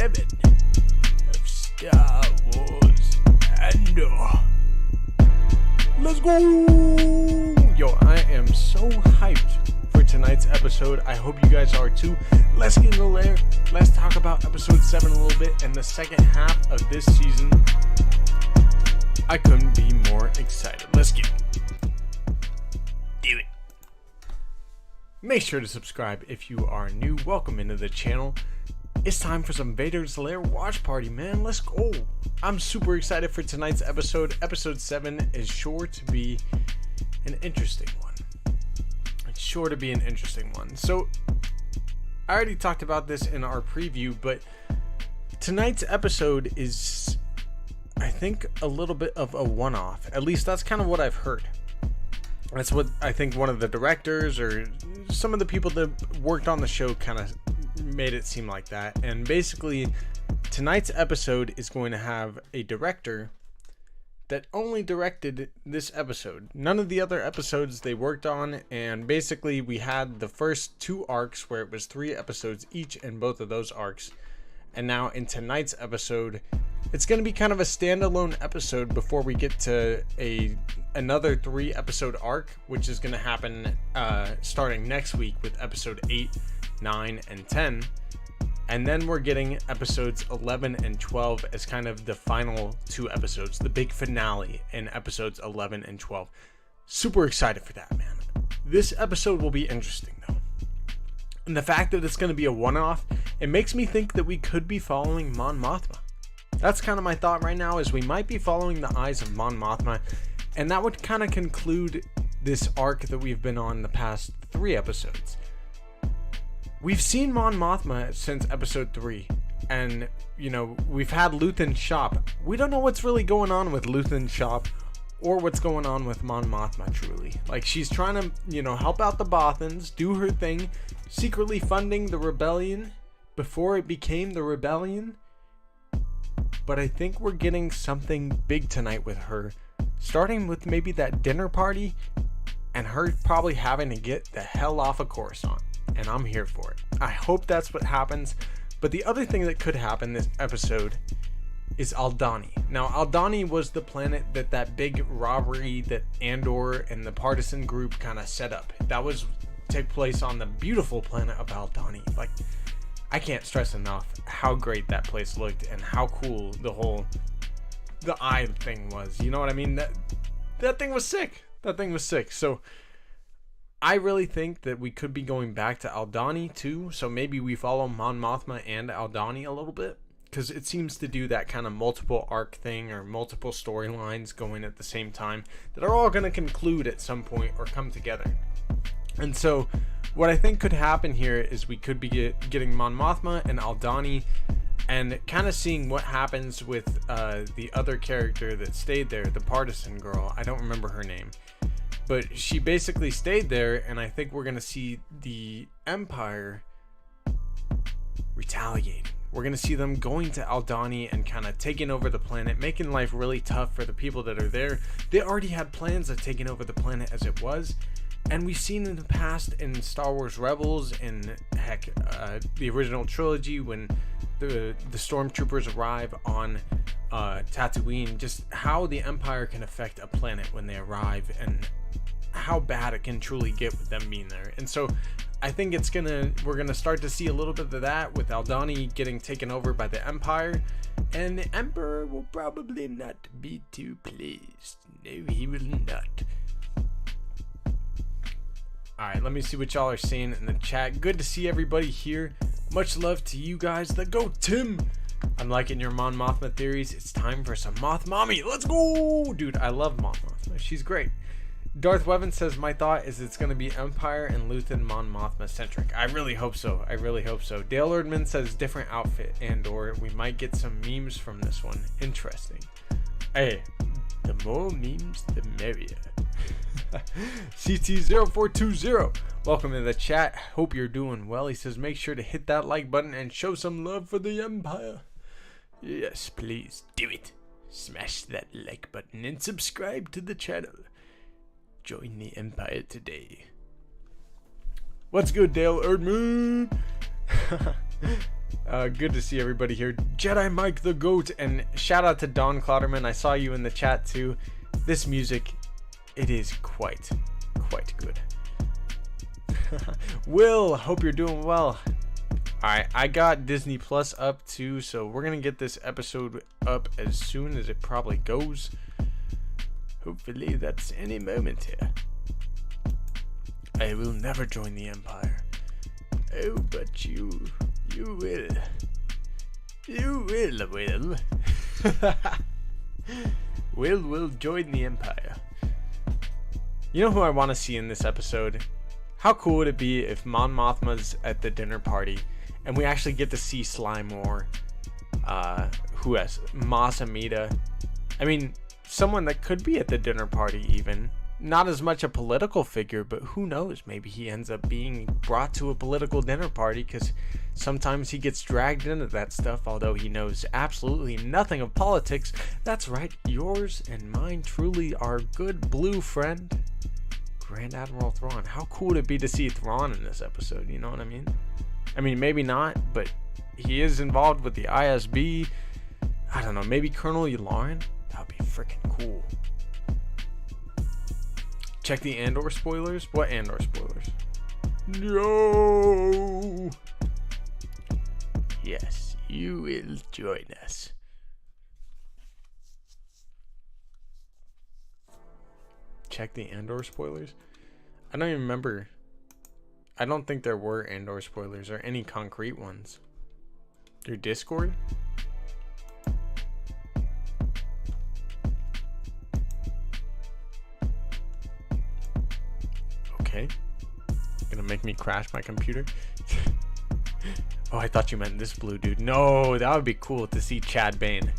7 of Star Wars Andor. Let's go! Yo, I am so hyped for tonight's episode. I hope you guys are too. Let's get in the lair. Let's talk about episode 7 a little bit and the second half of this season. I couldn't be more excited. Let's get it. Do it. Make sure to subscribe if you are new. Welcome into the channel. It's time for some Vader's Lair watch party, man. Let's go. I'm super excited for tonight's episode. Episode 7 is sure to be an interesting one. It's sure to be an interesting one. So, I already talked about this in our preview, but tonight's episode is, I think, a little bit of a one-off. At least that's kind of what I've heard. That's what I think one of the directors or some of the people that worked on the show kind of made it seem like that. And basically, tonight's episode is going to have a director that only directed this episode. None of the other episodes they worked on, and basically we had the first 2 arcs where it was 3 episodes each in both of those arcs. And now in tonight's episode, it's going to be kind of a standalone episode before we get to another 3 episode arc, which is going to happen starting next week with episode 8, 9, and 10. And then we're getting episodes 11 and 12 as kind of the final 2 episodes, the big finale in episodes 11 and 12. Super excited for that, man. This episode will be interesting, though. And the fact that it's going to be a one-off, it makes me think that we could be following Mon Mothma. That's kind of my thought right now, is we might be following the eyes of Mon Mothma, and that would kind of conclude this arc that we've been on the past 3 episodes. We've seen Mon Mothma since episode 3, and, you know, we've had Luthen Shop. We don't know what's really going on with Luthen Shop, or what's going on with Mon Mothma, truly. Like, she's trying to, you know, help out the Bothans, do her thing, secretly funding the rebellion before it became the rebellion. But I think we're getting something big tonight with her, starting with maybe that dinner party and her probably having to get the hell off of Coruscant, and I'm here for it. I hope that's what happens. But the other thing that could happen this episode is Aldhani. Now, Aldhani was the planet that big robbery that Andor and the partisan group kind of set up. That was take place on the beautiful planet of Aldhani. Like, I can't stress enough how great that place looked and how cool the eye thing was. You know what I mean? That thing was sick. That thing was sick. So I really think that we could be going back to Aldhani too. So maybe we follow Mon Mothma and Aldhani a little bit, because it seems to do that kind of multiple arc thing or multiple storylines going at the same time that are all going to conclude at some point or come together. And so what I think could happen here is we could be getting Mon Mothma and Aldhani and kind of seeing what happens with the other character that stayed there, the partisan girl. I don't remember her name, but she basically stayed there, and I think we're going to see the Empire retaliating. We're going to see them going to Aldhani and kind of taking over the planet, making life really tough for the people that are there. They already had plans of taking over the planet as it was. And we've seen in the past in Star Wars Rebels and heck, the original trilogy, when the stormtroopers arrive on Tatooine, just how the Empire can affect a planet when they arrive and how bad it can truly get with them being there. And so I think we're gonna start to see a little bit of that with Aldhani getting taken over by the Empire, and the Emperor will probably not be too pleased. No, he will not. Alright, let me see what y'all are saying in the chat. Good to see everybody here. Much love to you guys. Go Tim! I'm liking your Mon Mothma theories. It's time for some Moth Mommy. Let's go! Dude, I love Moth Mothma. She's great. Darth Weapon says, my thought is it's going to be Empire and Luthen Mon Mothma centric. I really hope so. I really hope so. Dale Erdman says, different outfit, Andor. We might get some memes from this one. Interesting. Hey, the more memes, the merrier. CT0420, welcome to the chat. Hope you're doing well. He says, make sure to hit that like button and show some love for the Empire. Yes, please do it. Smash that like button and subscribe to the channel. Join the Empire today. What's good, Dale Erdman? Good to see everybody here. Jedi Mike the Goat, and shout out to Don Clouderman. I saw you in the chat too. This music, it is quite good. Will, hope you're doing well. Alright, I got Disney Plus up too, so we're gonna get this episode up as soon as it probably goes. Hopefully that's any moment here. I will never join the Empire. Oh, but you will. You will. Will join the Empire. You know who I want to see in this episode? How cool would it be if Mon Mothma's at the dinner party and we actually get to see Sly Moore, who else? Maz Amida. I mean, someone that could be at the dinner party even. Not as much a political figure, but who knows? Maybe he ends up being brought to a political dinner party because sometimes he gets dragged into that stuff, although he knows absolutely nothing of politics. That's right, yours and mine truly, our good blue friend, Grand Admiral Thrawn. How cool would it be to see Thrawn in this episode? You know what I mean? I mean, maybe not, but he is involved with the ISB. I don't know, maybe Colonel Yularen? That would be freaking cool. Check the Andor spoilers. What Andor spoilers? No. Yes, you will join us. Check the Andor spoilers. I don't even remember. I don't think there were Andor spoilers or any concrete ones. Through Discord? Okay. Gonna make me crash my computer. Oh, I thought you meant this blue dude. No, that would be cool to see Chad Bane.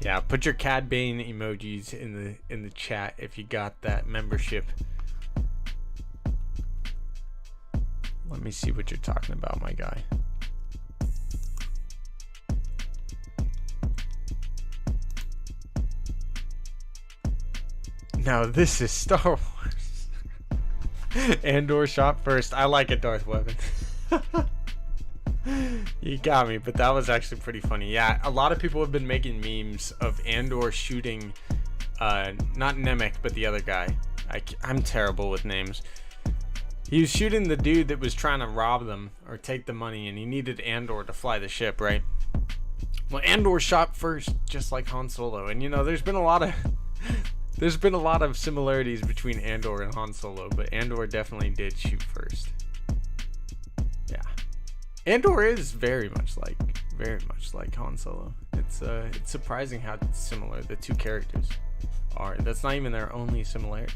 Yeah, put your Cad Bane emojis in the chat if you got that membership. Let me see what you're talking about, my guy. Now this is Star Wars. Andor shot first. I like it, Darth Weapon. You got me, but that was actually pretty funny. Yeah, a lot of people have been making memes of Andor shooting, not Nemec, but the other guy. I'm terrible with names. He was shooting the dude that was trying to rob them or take the money, and he needed Andor to fly the ship, right? Well, Andor shot first, just like Han Solo, and you know, there's been a lot of similarities between Andor and Han Solo, but Andor definitely did shoot first. Yeah, Andor is very much like Han Solo. It's surprising how similar the two characters are. That's not even their only similarity.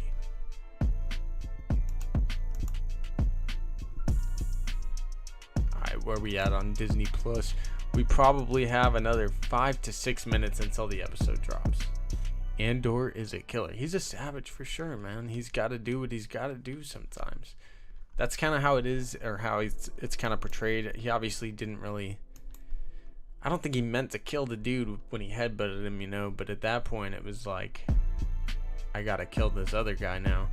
Alright, where are we at on Disney Plus? We probably have another 5 to 6 minutes until the episode drops. Andor is a killer. He's a savage for sure, man. He's got to do what he's got to do sometimes. That's kind of how it is, or how it's kind of portrayed. He obviously didn't really... I don't think he meant to kill the dude when he headbutted him, you know, but at that point it was like, I gotta kill this other guy now.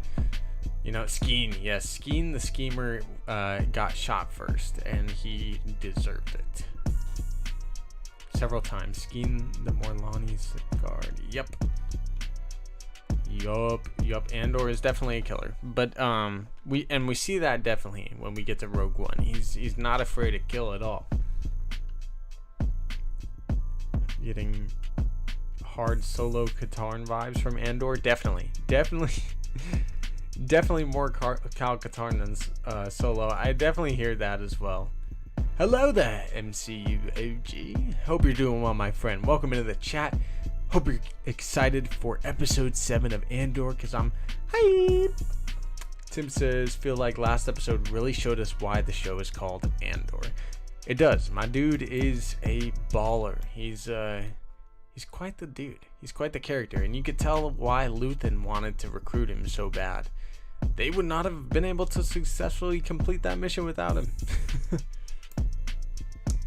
You know, Skeen, yes, Skeen the schemer got shot first, and he deserved it. Several times. Skeen the Morlani's guard. Yep. Andor is definitely a killer, but we see that definitely when we get to Rogue One. He's not afraid to kill at all. Getting hard Solo Katarn vibes from Andor. Definitely more Cal Katarn than Solo. I definitely hear that as well. Hello there, MCU OG. Hope you're doing well, my friend. Welcome into the chat. Hope you're excited for episode 7 of Andor, because I'm hype. Tim says, feel like last episode really showed us why the show is called Andor. It does. My dude is a baller. He's quite the dude. He's quite the character, and you could tell why Luthen wanted to recruit him so bad. They would not have been able to successfully complete that mission without him.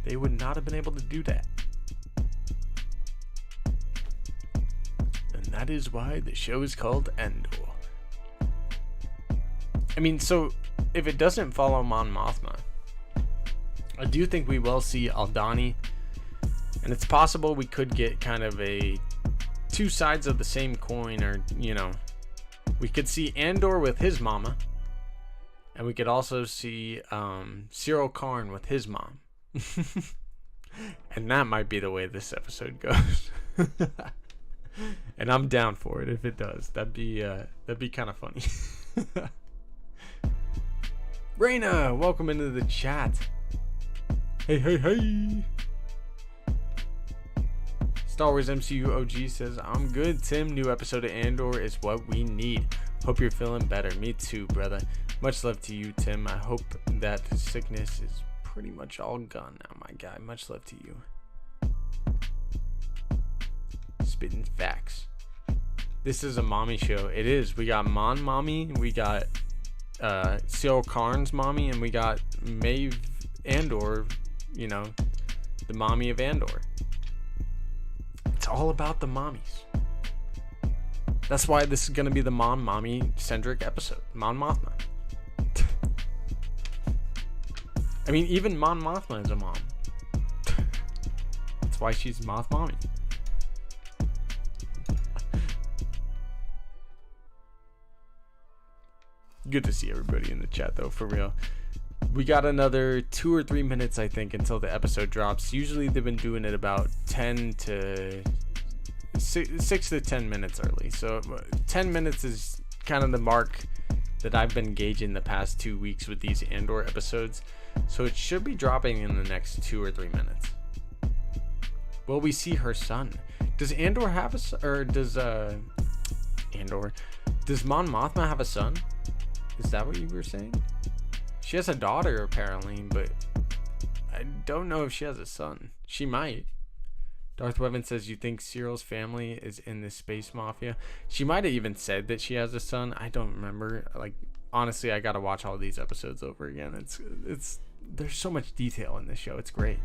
They would not have been able to do that. And that is why the show is called Andor. I mean, so if it doesn't follow Mon Mothma, I do think we will see Aldani, and it's possible we could get kind of a two sides of the same coin, or we could see Andor with his mama, and we could also see Cyril Karn with his mom. And that might be the way this episode goes. And I'm down for it if it does. That'd be kind of funny. Raina, welcome into the chat. Hey. Star Wars MCU OG says, I'm good, Tim. New episode of Andor is what we need. Hope you're feeling better. Me too, brother. Much love to you, Tim. I hope that sickness is pretty much all gone now, my guy. Much love to you. Spitting facts. This is a mommy show. It is. We got Mon Mommy. We got Cyril Karn's mommy. And we got Maeve Andor, the mommy of Andor. It's all about the mommies. That's why this is going to be the Mon Mommy centric episode. Mon Mothma. I mean, even Mon Mothma is a mom. That's why she's Moth Mommy. Good to see everybody in the chat, though, for real. We got another 2 or 3 minutes, I think, until the episode drops. Usually they've been doing it about 6 to 10 minutes early. So 10 minutes is kind of the mark that I've been gauging the past 2 weeks with these Andor episodes. So it should be dropping in the next 2 or 3 minutes. Will we see her son? Does Andor have a son? Or does Mon Mothma have a son? Is that what you were saying? She has a daughter, apparently, but I don't know if she has a son. She might. Darth Weapon says, you think Cyril's family is in the space mafia? She might have even said that she has a son. I don't remember. Like, honestly, I gotta watch all these episodes over again. It's there's so much detail in this show. It's great.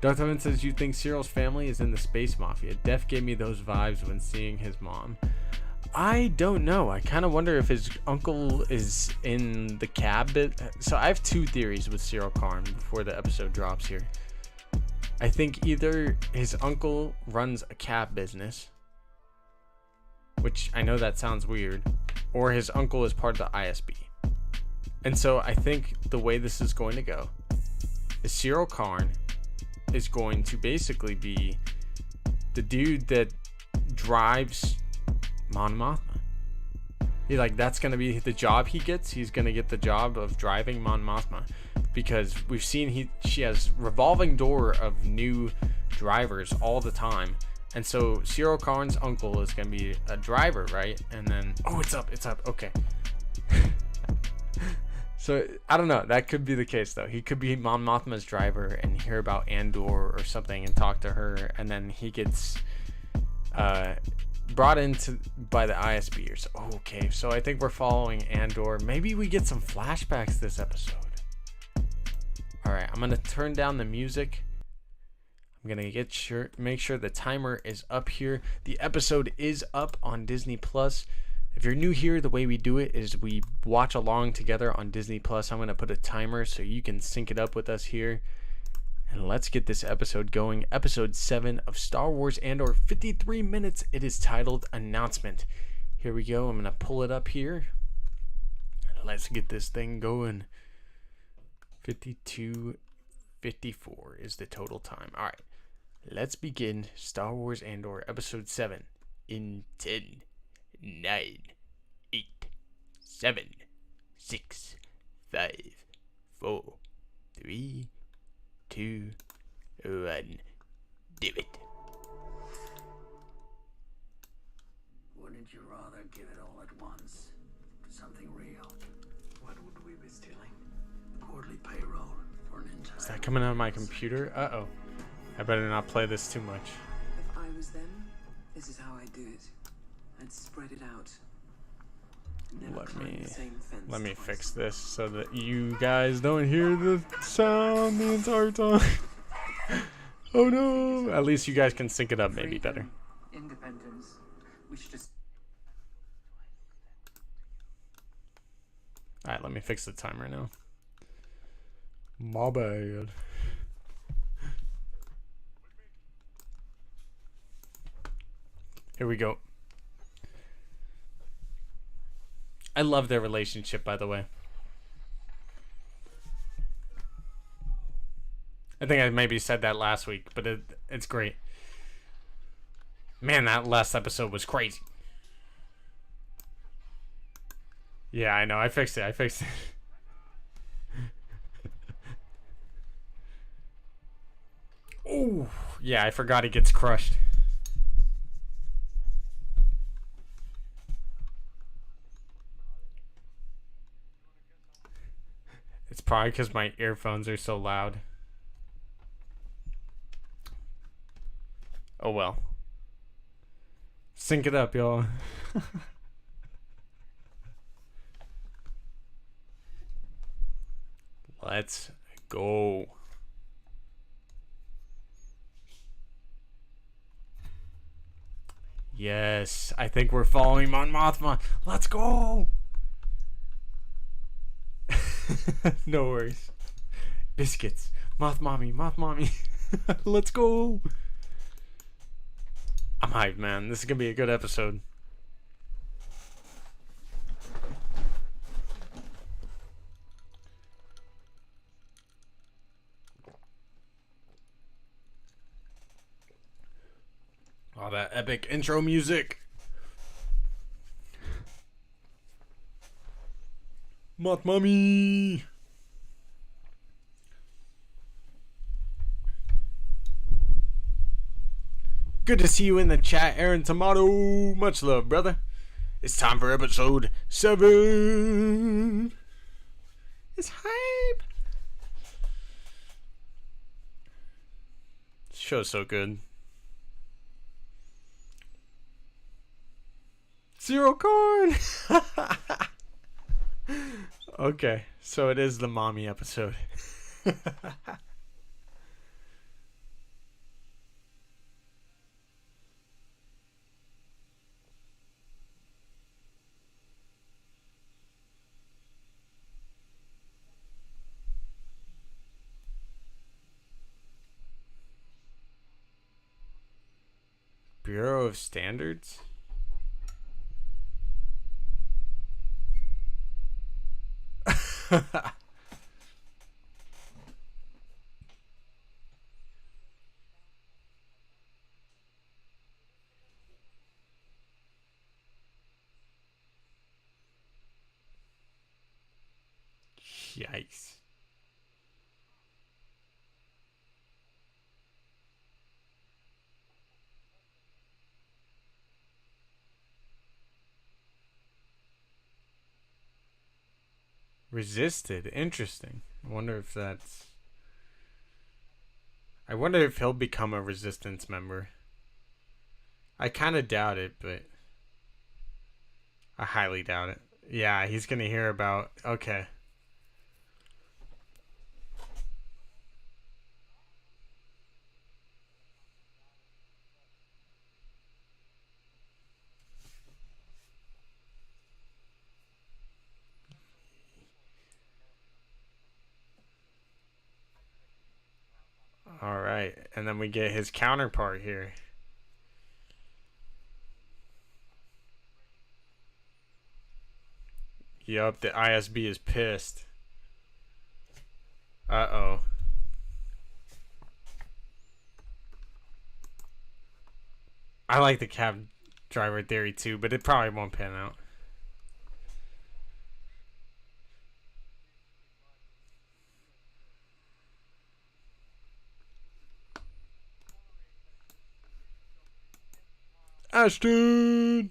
Darth Weapon says, you think Cyril's family is in the space mafia? Def gave me those vibes when seeing his mom. I don't know. I kind of wonder if his uncle is in the cab bit. So I have 2 theories with Cyril Karn before the episode drops here. I think either his uncle runs a cab business, which I know that sounds weird, or his uncle is part of the ISB. And so I think the way this is going to go is Cyril Karn is going to basically be the dude that drives Mon Mothma. That's gonna be the job he gets. He's gonna get the job of driving Mon Mothma, because we've seen she has revolving door of new drivers all the time, and so Cyril Karn's uncle is gonna be a driver, right? And then it's up. Okay. So I don't know. That could be the case, though. He could be Mon Mothma's driver and hear about Andor or something and talk to her, and then he gets brought into by the ISBers. Okay, so I think we're following Andor. Maybe we get some flashbacks this episode. All right, I'm gonna turn down the music. I'm gonna make sure the timer is up here. The episode is up on Disney Plus. If you're new here, the way we do it is we watch along together on Disney Plus. I'm gonna put a timer so you can sync it up with us here. And let's get this episode going. Episode 7 of Star Wars Andor, 53 minutes. It is titled Announcement. Here we go. I'm going to pull it up here. Let's get this thing going. 52:54 is the total time. All right. Let's begin Star Wars Andor, Episode 7 in 10, 9, 8, 7, 6, 5, 4, 3, 2, 1. Do it. Wouldn't you rather give it all at once? Something real. What would we be stealing? Quarterly payroll for an entire... Is that coming out of my computer? Uh-oh. I better not play this too much. If I was them, this is how I'd do it. I'd spread it out. Let me fix this so that you guys don't hear the sound the entire time. Oh no! At least you guys can sync it up maybe better. Independence. We should just... Alright, let me fix the timer now. My bad. Here we go. I love their relationship, by the way. I think I maybe said that last week, but it's great. Man, that last episode was crazy. Yeah, I know. I fixed it. Oh, yeah, I forgot he gets crushed. It's probably because my earphones are so loud. Oh well. Sync it up, y'all. Let's go. Yes, I think we're following Mon Mothma. Let's go. No worries. Biscuits. Moth mommy. Let's go. I'm hyped, man. This is gonna be a good episode. Oh, that epic intro music. Moth mommy. Good to see you in the chat, Aaron Tomato. Much love, brother. It's time for episode 7. It's hype. This show's so good. Zero corn. Okay, so it is the mommy episode. Bureau of Standards? Yikes. Resisted. Interesting. I wonder if he'll become a resistance member. I kind of doubt it, but I highly doubt it. Yeah, he's gonna hear about. Okay. All right, and then we get his counterpart here. Yup, the ISB is pissed. Uh-oh. I like the cab driver theory too, but it probably won't pan out. Ashton!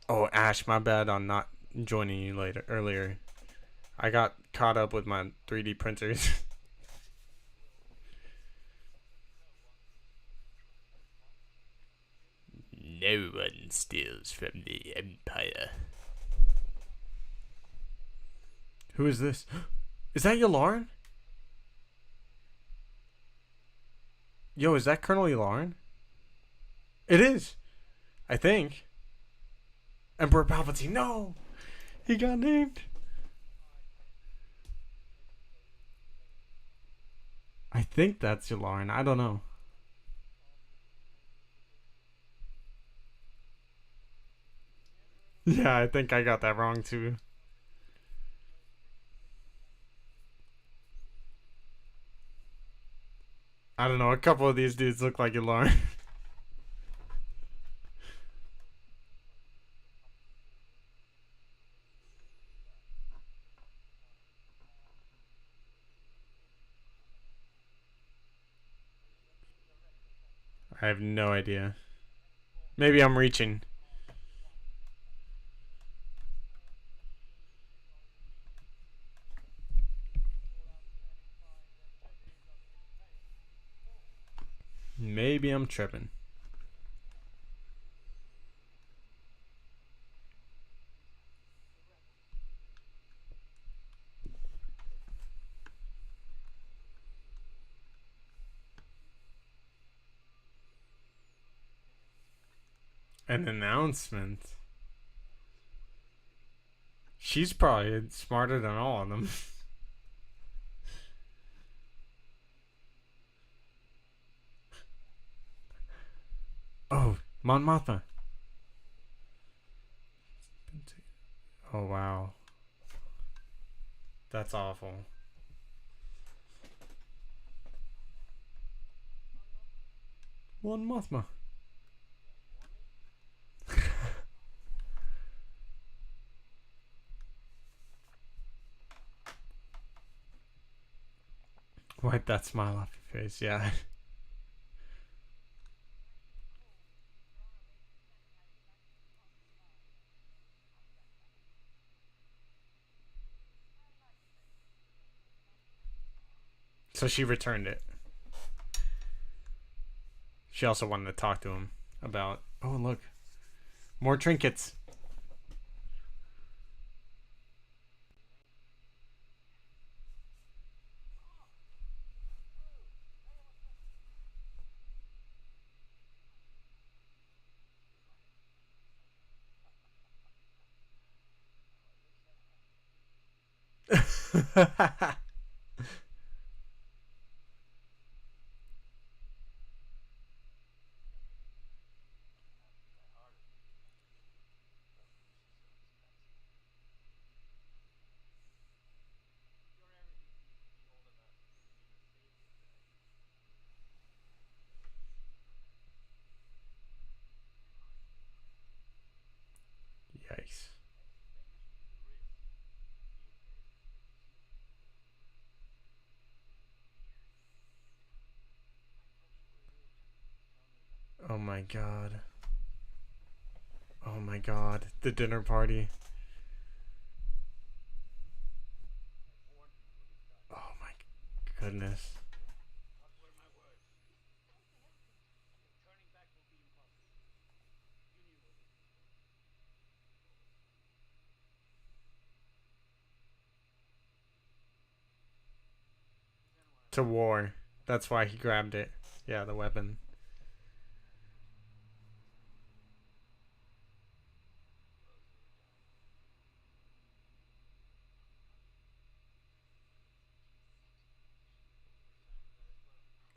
Oh, Ash, my bad on not joining you earlier. I got caught up with my 3D printers. No one steals from the Empire. Who is this? Is that Yularen? Yo, is that Colonel Yularen? It is. I think. Emperor Palpatine. No! He got named. think that's Yularen. I don't know. Yeah, I think I got that wrong too. I don't know. A couple of these dudes look like Yularen. I have no idea. Maybe I'm reaching. Maybe I'm tripping. An announcement. She's probably smarter than all of them. Oh, Mon Mothma. Oh, wow. That's awful. Mon Mothma. Wipe that smile off your face, yeah. So she returned it. She also wanted to talk to him about, oh, look, more trinkets. Yikes. Oh my god. Oh my god. The dinner party. Oh my goodness. To war. That's why he grabbed it. Yeah, the weapon.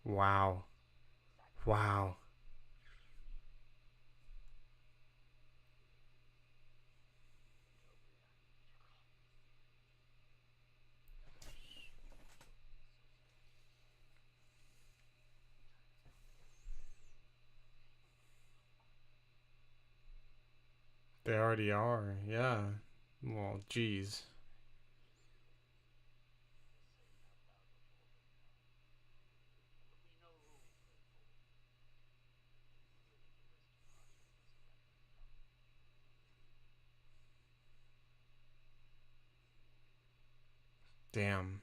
Wow. Wow. They already are. Yeah. Well, geez. Damn.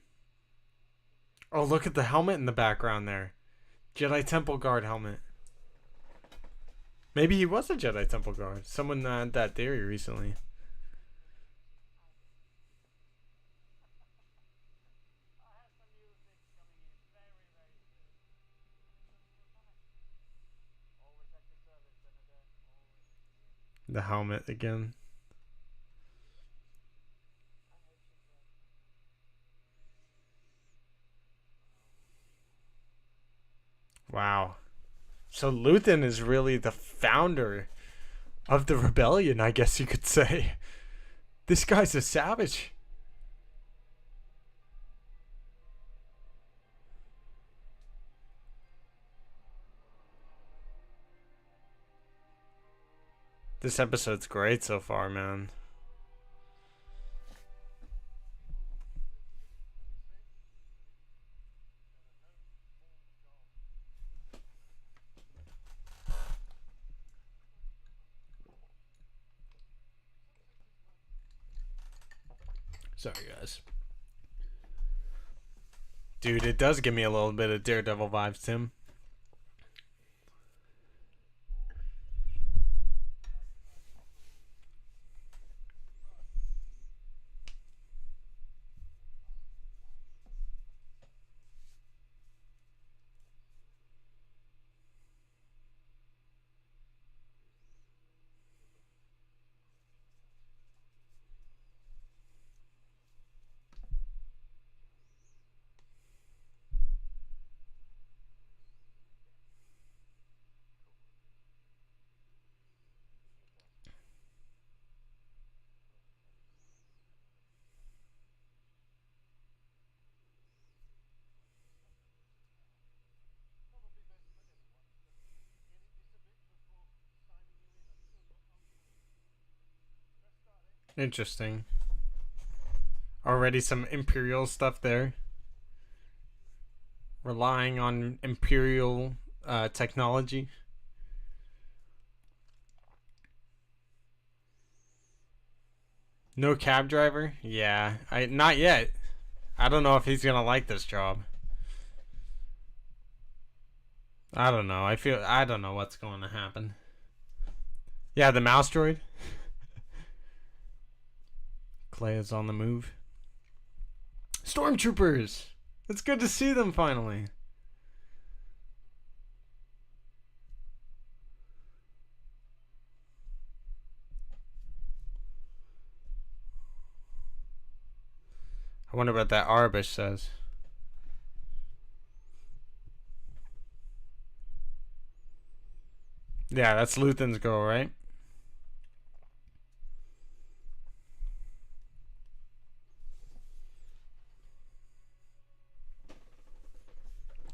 Oh, look at the helmet in the background there. Jedi Temple Guard helmet. Maybe he was a Jedi Temple Guard. Someone had that theory recently. The helmet again. Wow. So Luthen is really the founder of the rebellion, I guess you could say. This guy's a savage. This episode's great so far, man. Sorry, guys. Dude, it does give me a little bit of Daredevil vibes, Tim. Interesting. Already some Imperial stuff there. Relying on Imperial technology. No cab driver? Yeah, not yet. I don't know if he's gonna like this job. I don't know. I don't know what's going to happen. Yeah, the mouse droid. Clay is on the move. Stormtroopers! It's good to see them finally. I wonder what that Arabish says. Yeah, that's Luthen's girl, right?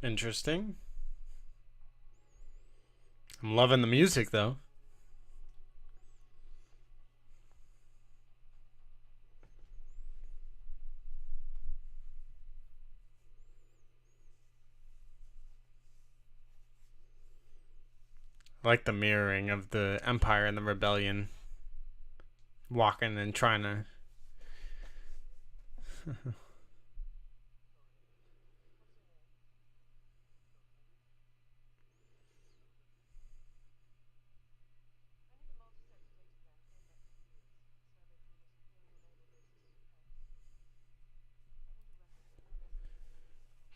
Interesting. I'm loving the music, though. I like the mirroring of the Empire and the Rebellion. Walking and trying to...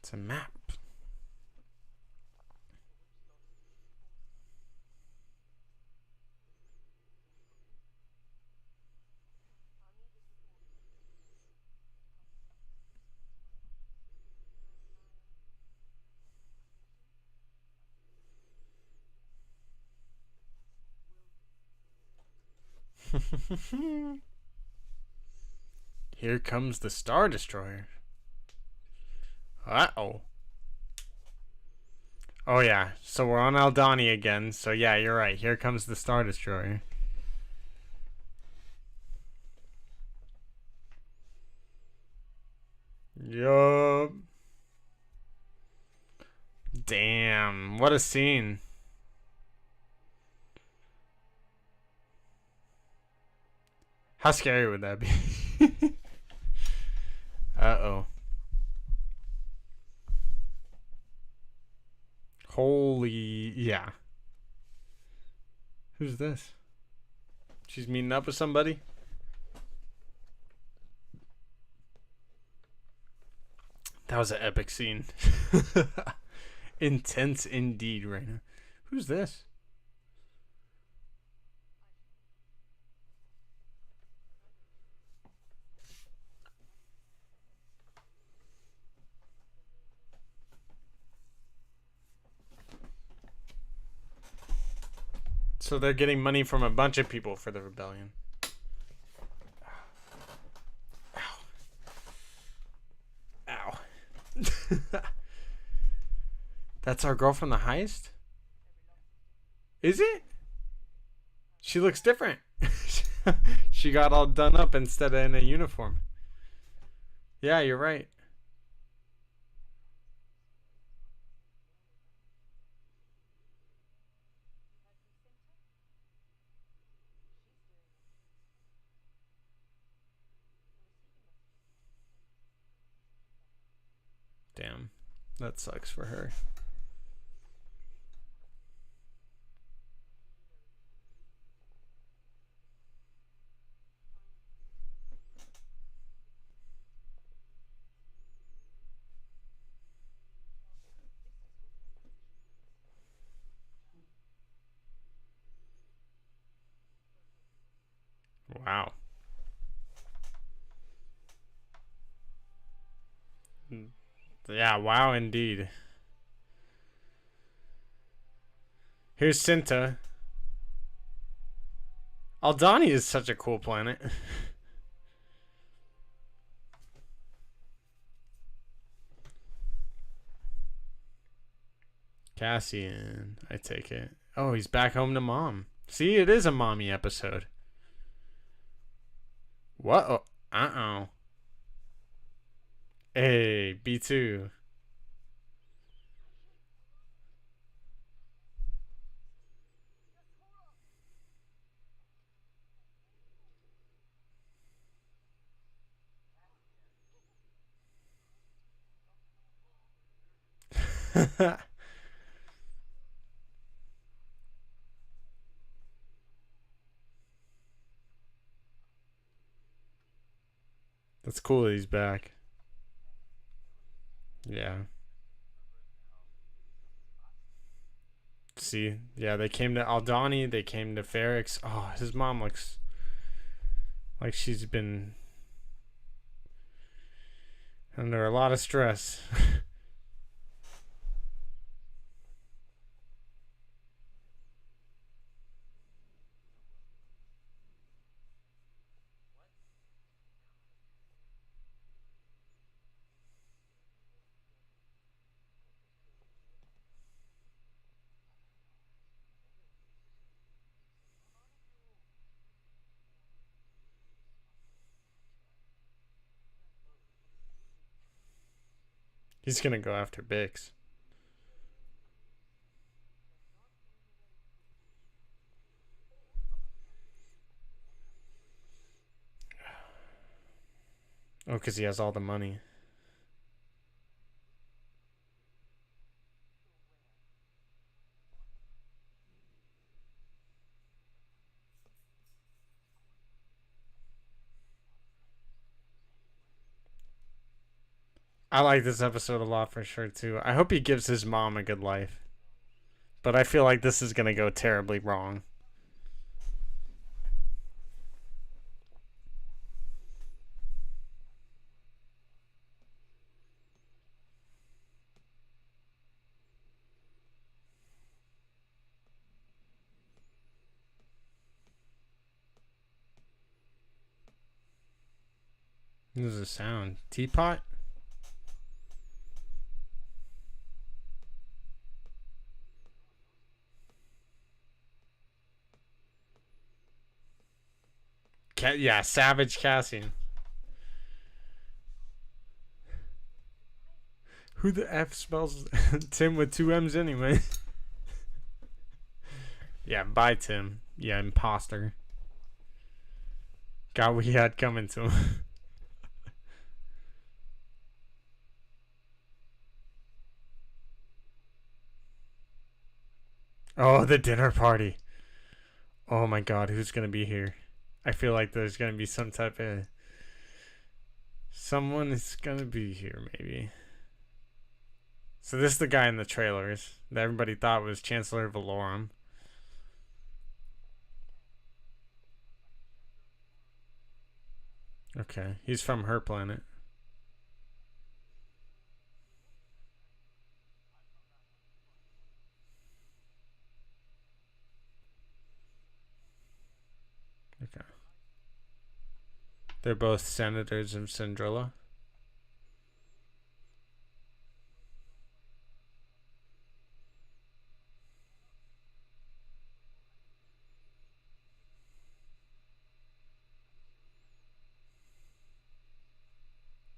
It's a map. Here comes the Star Destroyer. Uh-oh. Oh, yeah. So we're on Aldani again. So, yeah, you're right. Here comes the Star Destroyer. Yup. Damn. What a scene. How scary would that be? Uh-oh. Holy... Yeah. Who's this? She's meeting up with somebody? That was an epic scene. Intense indeed, Raina. Who's this? So they're getting money from a bunch of people for the rebellion. Ow. Ow. That's our girl from the heist? Is it? She looks different. She got all done up instead of in a uniform. Yeah, you're right. Damn. That sucks for her. Wow. Yeah, wow indeed. Here's Cinta. Aldani is such a cool planet. Cassian, I take it. Oh, he's back home to mom. See, it is a mommy episode. What? Oh, uh-oh. Hey, B2. That's cool that he's back. Yeah. See, yeah, they came to Aldani, they came to Ferrix. Oh, his mom looks like she's been under a lot of stress. He's gonna go after Bix. Oh, because he has all the money. I like this episode a lot for sure, too. I hope he gives his mom a good life. But I feel like this is gonna go terribly wrong. What is the sound? Teapot? Yeah, Savage Cassian. Who the F spells Tim with two M's anyway? Yeah, bye Tim. Yeah, imposter. Got what he had coming to him. Oh, the dinner party. Oh my god, who's gonna be here? I feel like there's gonna be some type of... Someone is gonna be here, maybe. So this is the guy in the trailers that everybody thought was Chancellor Valorum. Okay, he's from her planet. They're both senators of Syndrilla.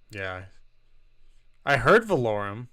Yeah. I heard Valorum.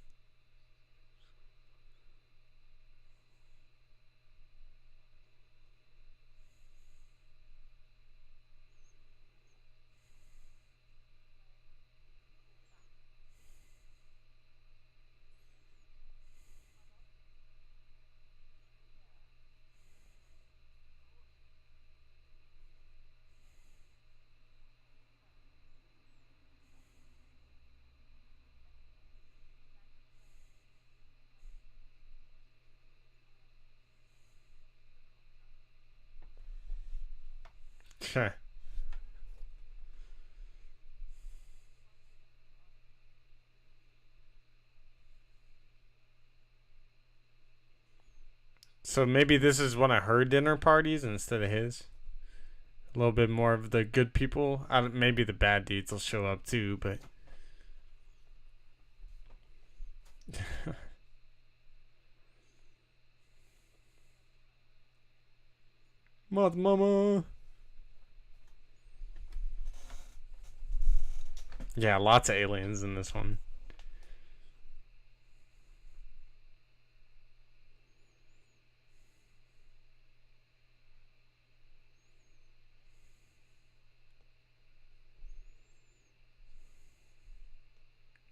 So maybe this is one of her dinner parties instead of his. A little bit more of the good people. Maybe the bad dudes will show up too, but Mon Mothma. Yeah, lots of aliens in this one.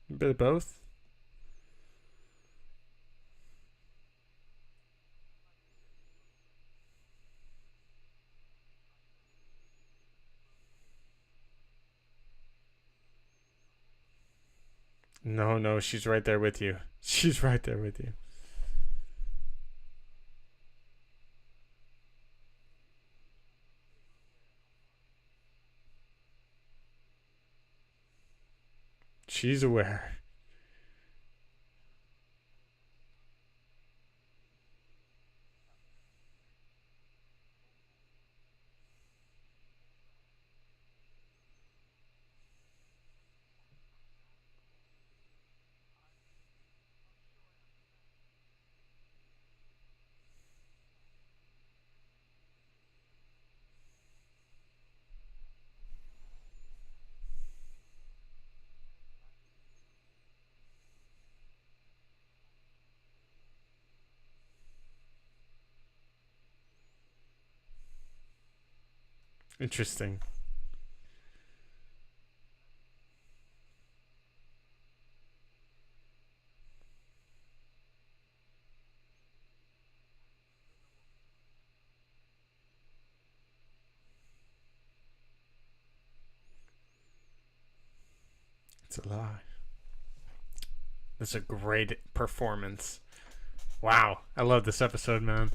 A bit of both. No, she's right there with you. She's right there with you. She's aware. Interesting. It's a lie. That's a great performance. Wow. I love this episode, man.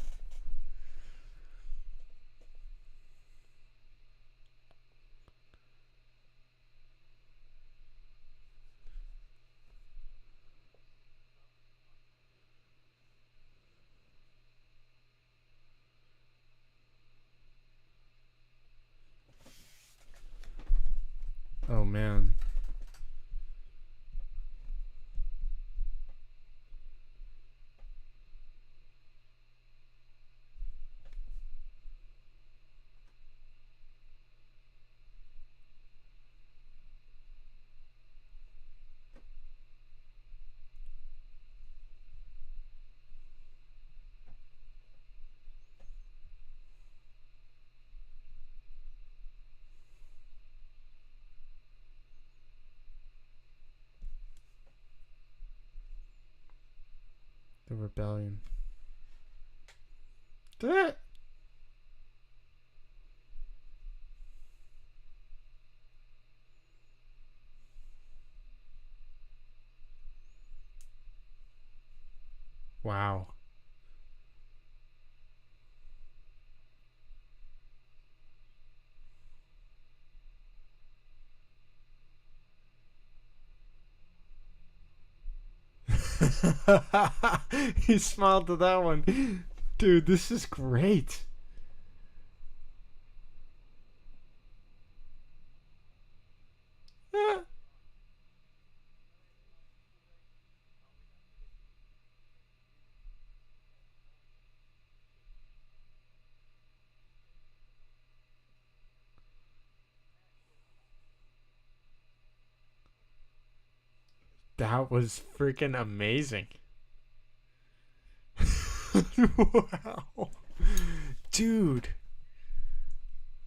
Oh, man. The rebellion. Wow. He smiled at that one. Dude, this is great. That was freaking amazing. Wow. Dude.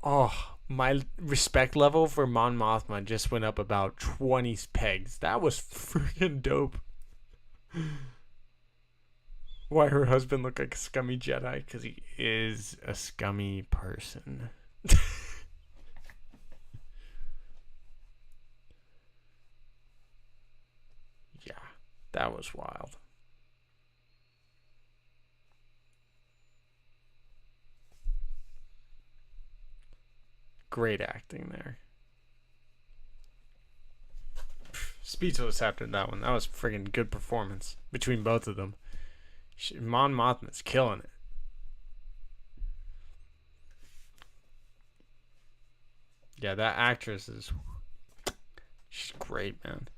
Oh, my respect level for Mon Mothma just went up about 20 pegs. That was freaking dope. Why her husband looked like a scummy Jedi? Because he is a scummy person. Yeah, that was wild. Great acting there. Speechless after that one. That was friggin' good performance between both of them. Mon Mothma's killing it. Yeah, that actress is... She's great, man.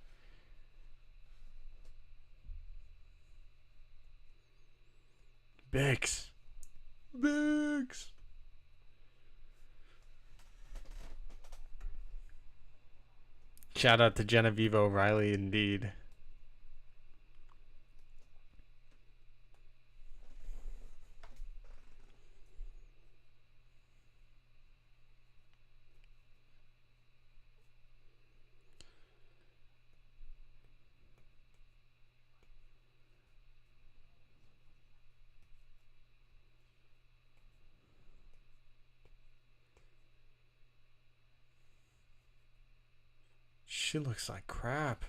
Bix. Bix. Shout out to Genevieve O'Reilly, indeed. She looks like crap.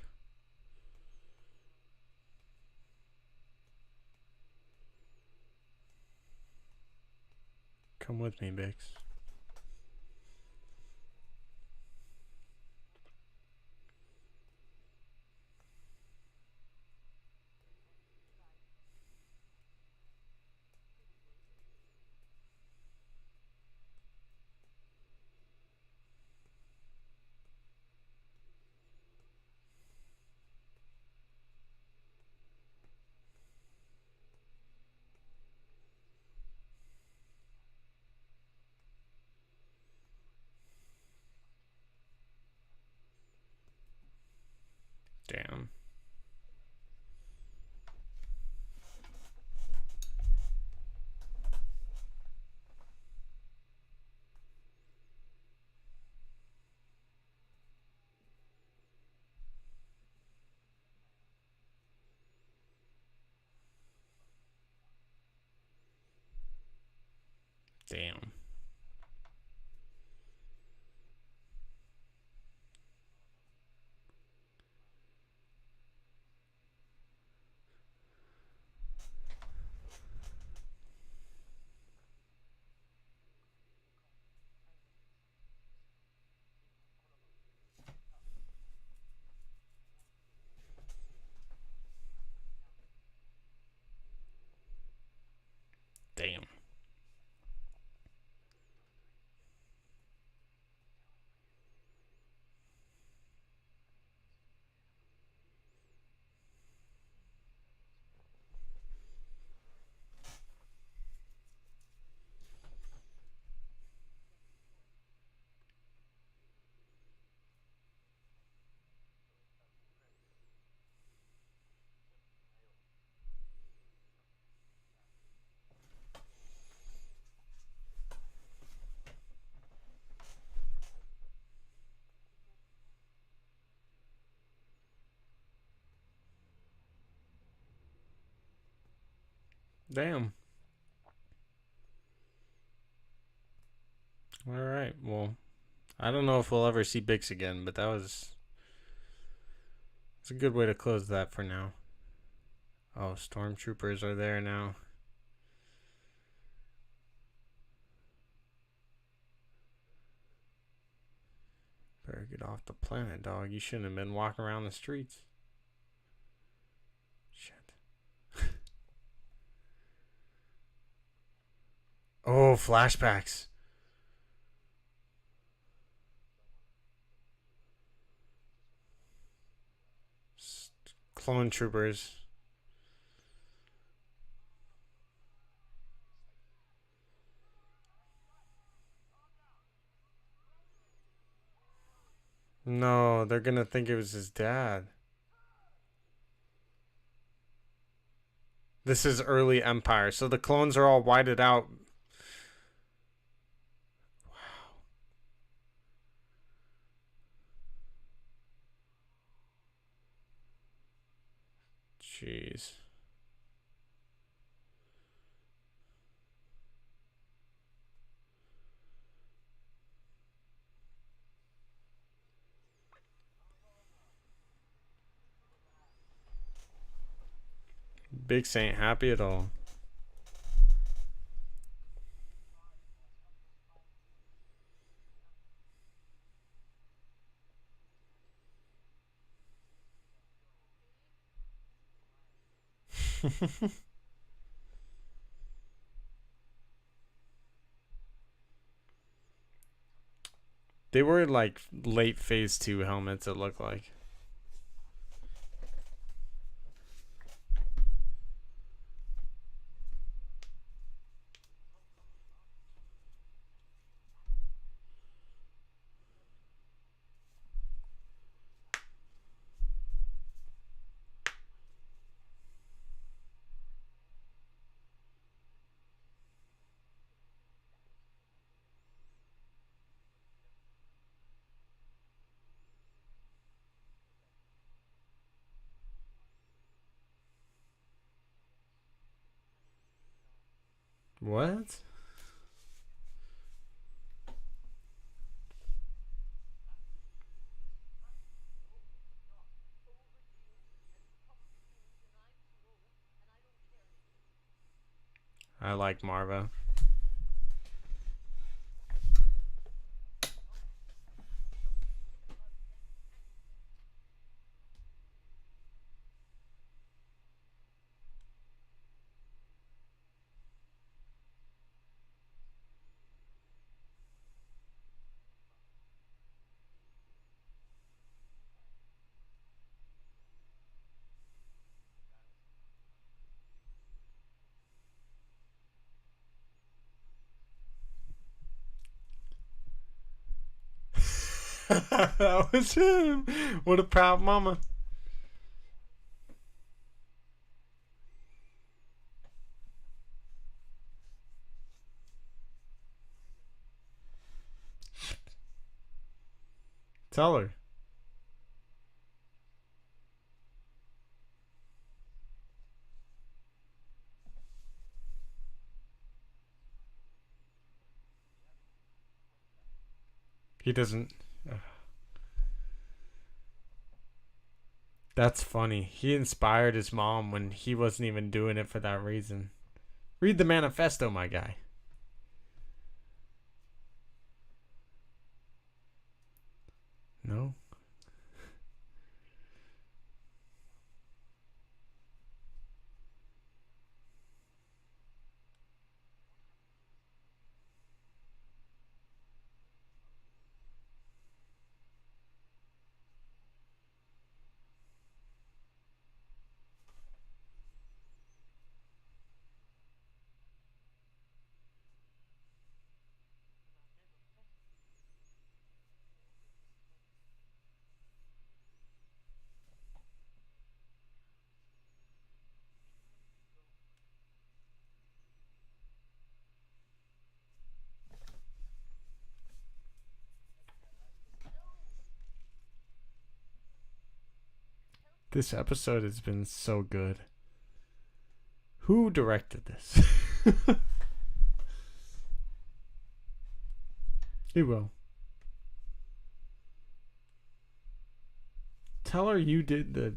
Come with me, Bix. Damn. Damn. Damn. Damn. All right. Well, I don't know if we'll ever see Bix again, but it's a good way to close that for now. Oh, stormtroopers are there now. Better get off the planet, dog. You shouldn't have been walking around the streets. Shit. Oh, flashbacks. Clone troopers. No, they're gonna think it was his dad. This is early Empire, so the clones are all whited out. Wow. Jeez. Bix ain't happy at all. They were like late phase 2 helmets, it looked like. What? I like Marva. That was him. What a proud mama. Tell her. He doesn't. That's funny. He inspired his mom when he wasn't even doing it for that reason. Read the manifesto, my guy. No? This episode has been so good. Who directed this? He will. Tell her you did the...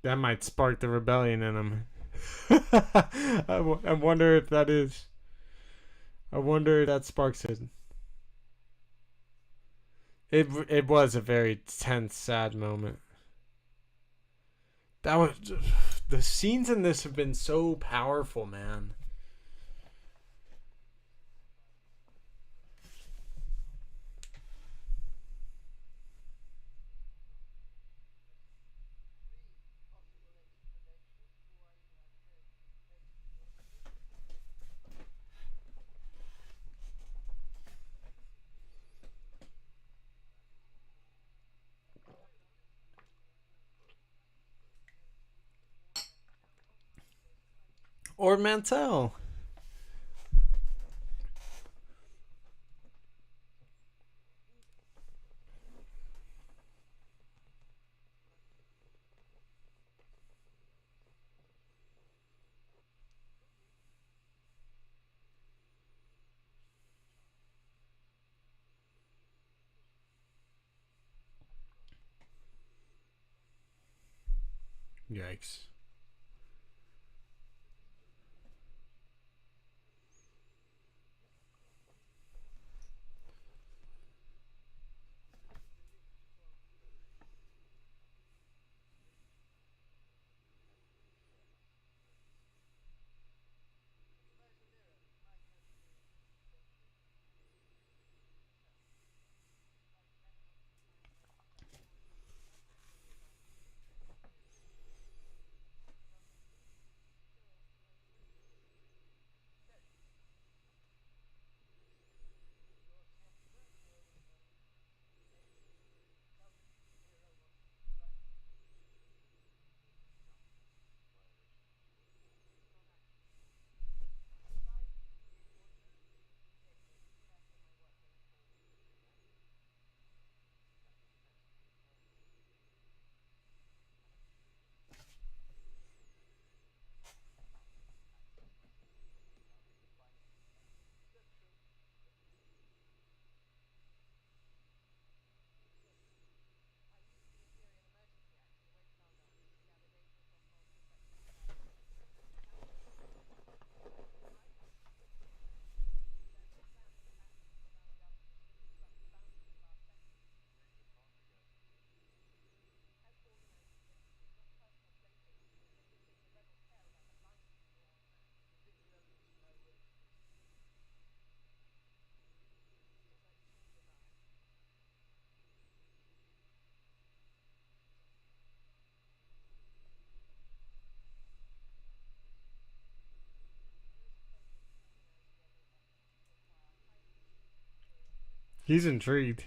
That might spark the rebellion in him. I wonder if that is. I wonder if that sparks it. It was a very tense, sad moment. That was the scenes in this have been so powerful, man. Or Mantel. Yikes. He's intrigued.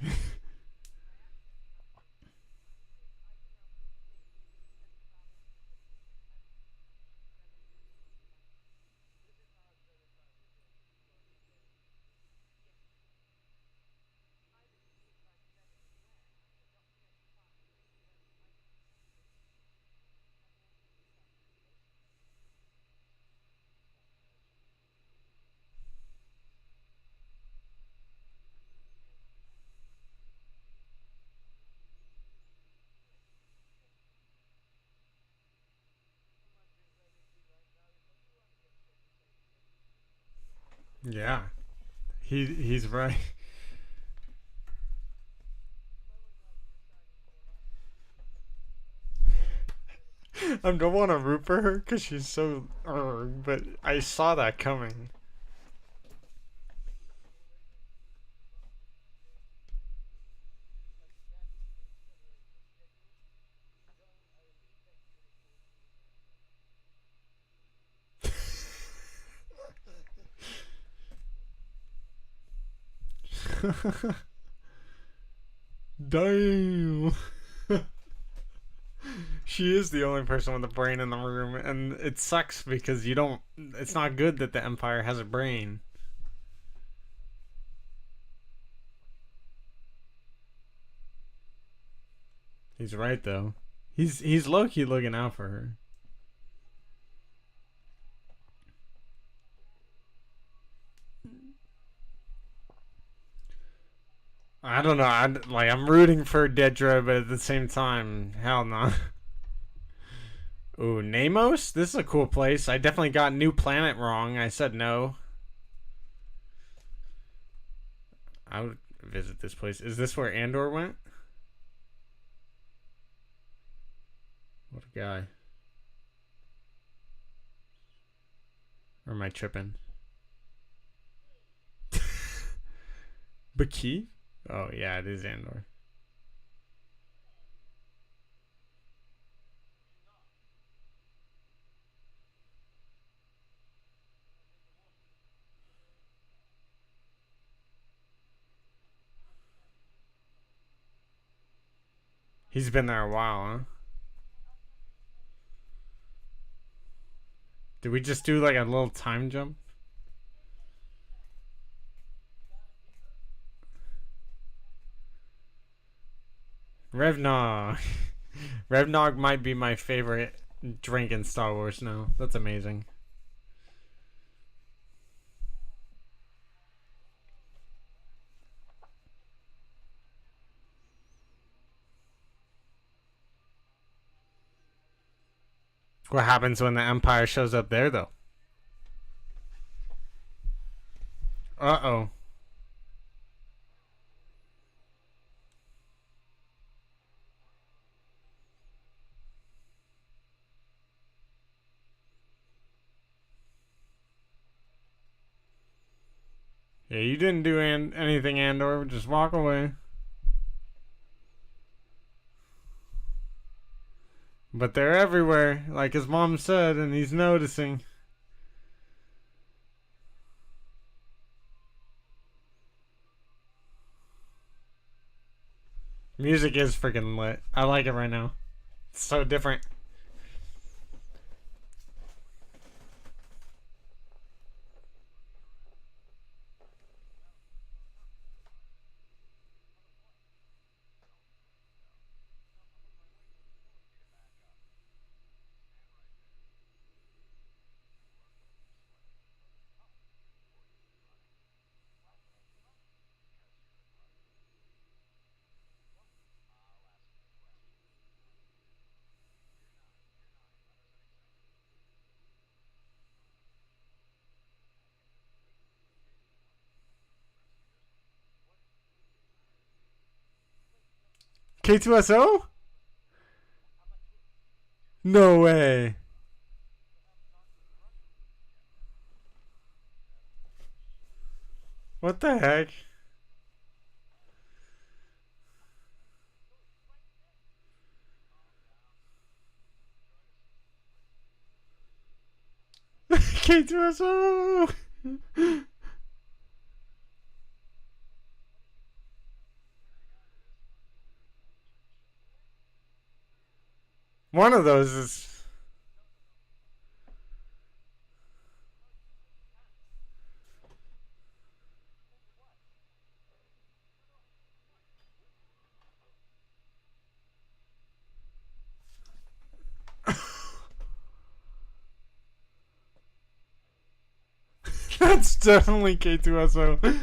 Yeah. He's right. I don't want to root for her because she's so. But I saw that coming. Damn. She is the only person with a brain in the room, and it sucks because you don't. It's not good that the Empire has a brain. He's right though. He's low key looking out for her. I don't know. I'm rooting for Dedra, but at the same time, hell no. Ooh, Namos? This is a cool place. I definitely got New Planet wrong. I said no. I would. visit this place. Is this where Andor went? What a guy. Or am I tripping? Baki? Oh, yeah, it is Andor. He's been there a while, huh? Did we just do like a little time jump? Revnog. Revnog might be my favorite drink in Star Wars now. That's amazing. What happens when the Empire shows up there, though? Uh-oh. Yeah, you didn't do anything, Andor. Just walk away. But they're everywhere, like his mom said, and he's noticing. Music is freaking lit. I like it right now. It's so different. K2SO? No way. What the heck? K2SO! One of those is... That's definitely K2SO.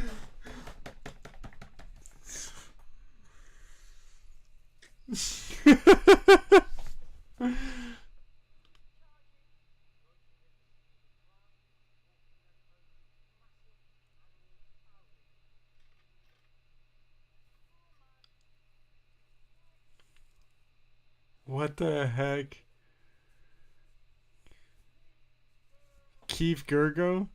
What the heck? Keith Gergo?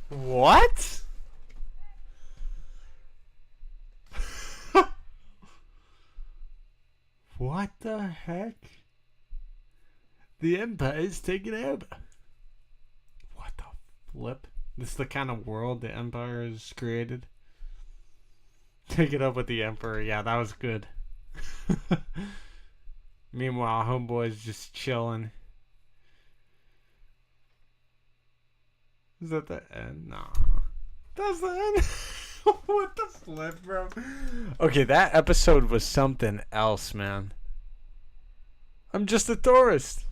What? What the heck? The Empire is taking over. What the flip? This is the kind of world the Empire has created. Take it up with the Emperor. Yeah, that was good. Meanwhile, homeboy's just chilling. Is that the end? Nah. That's the end. What the flip, bro? Okay, that episode was something else, man. I'm just a tourist.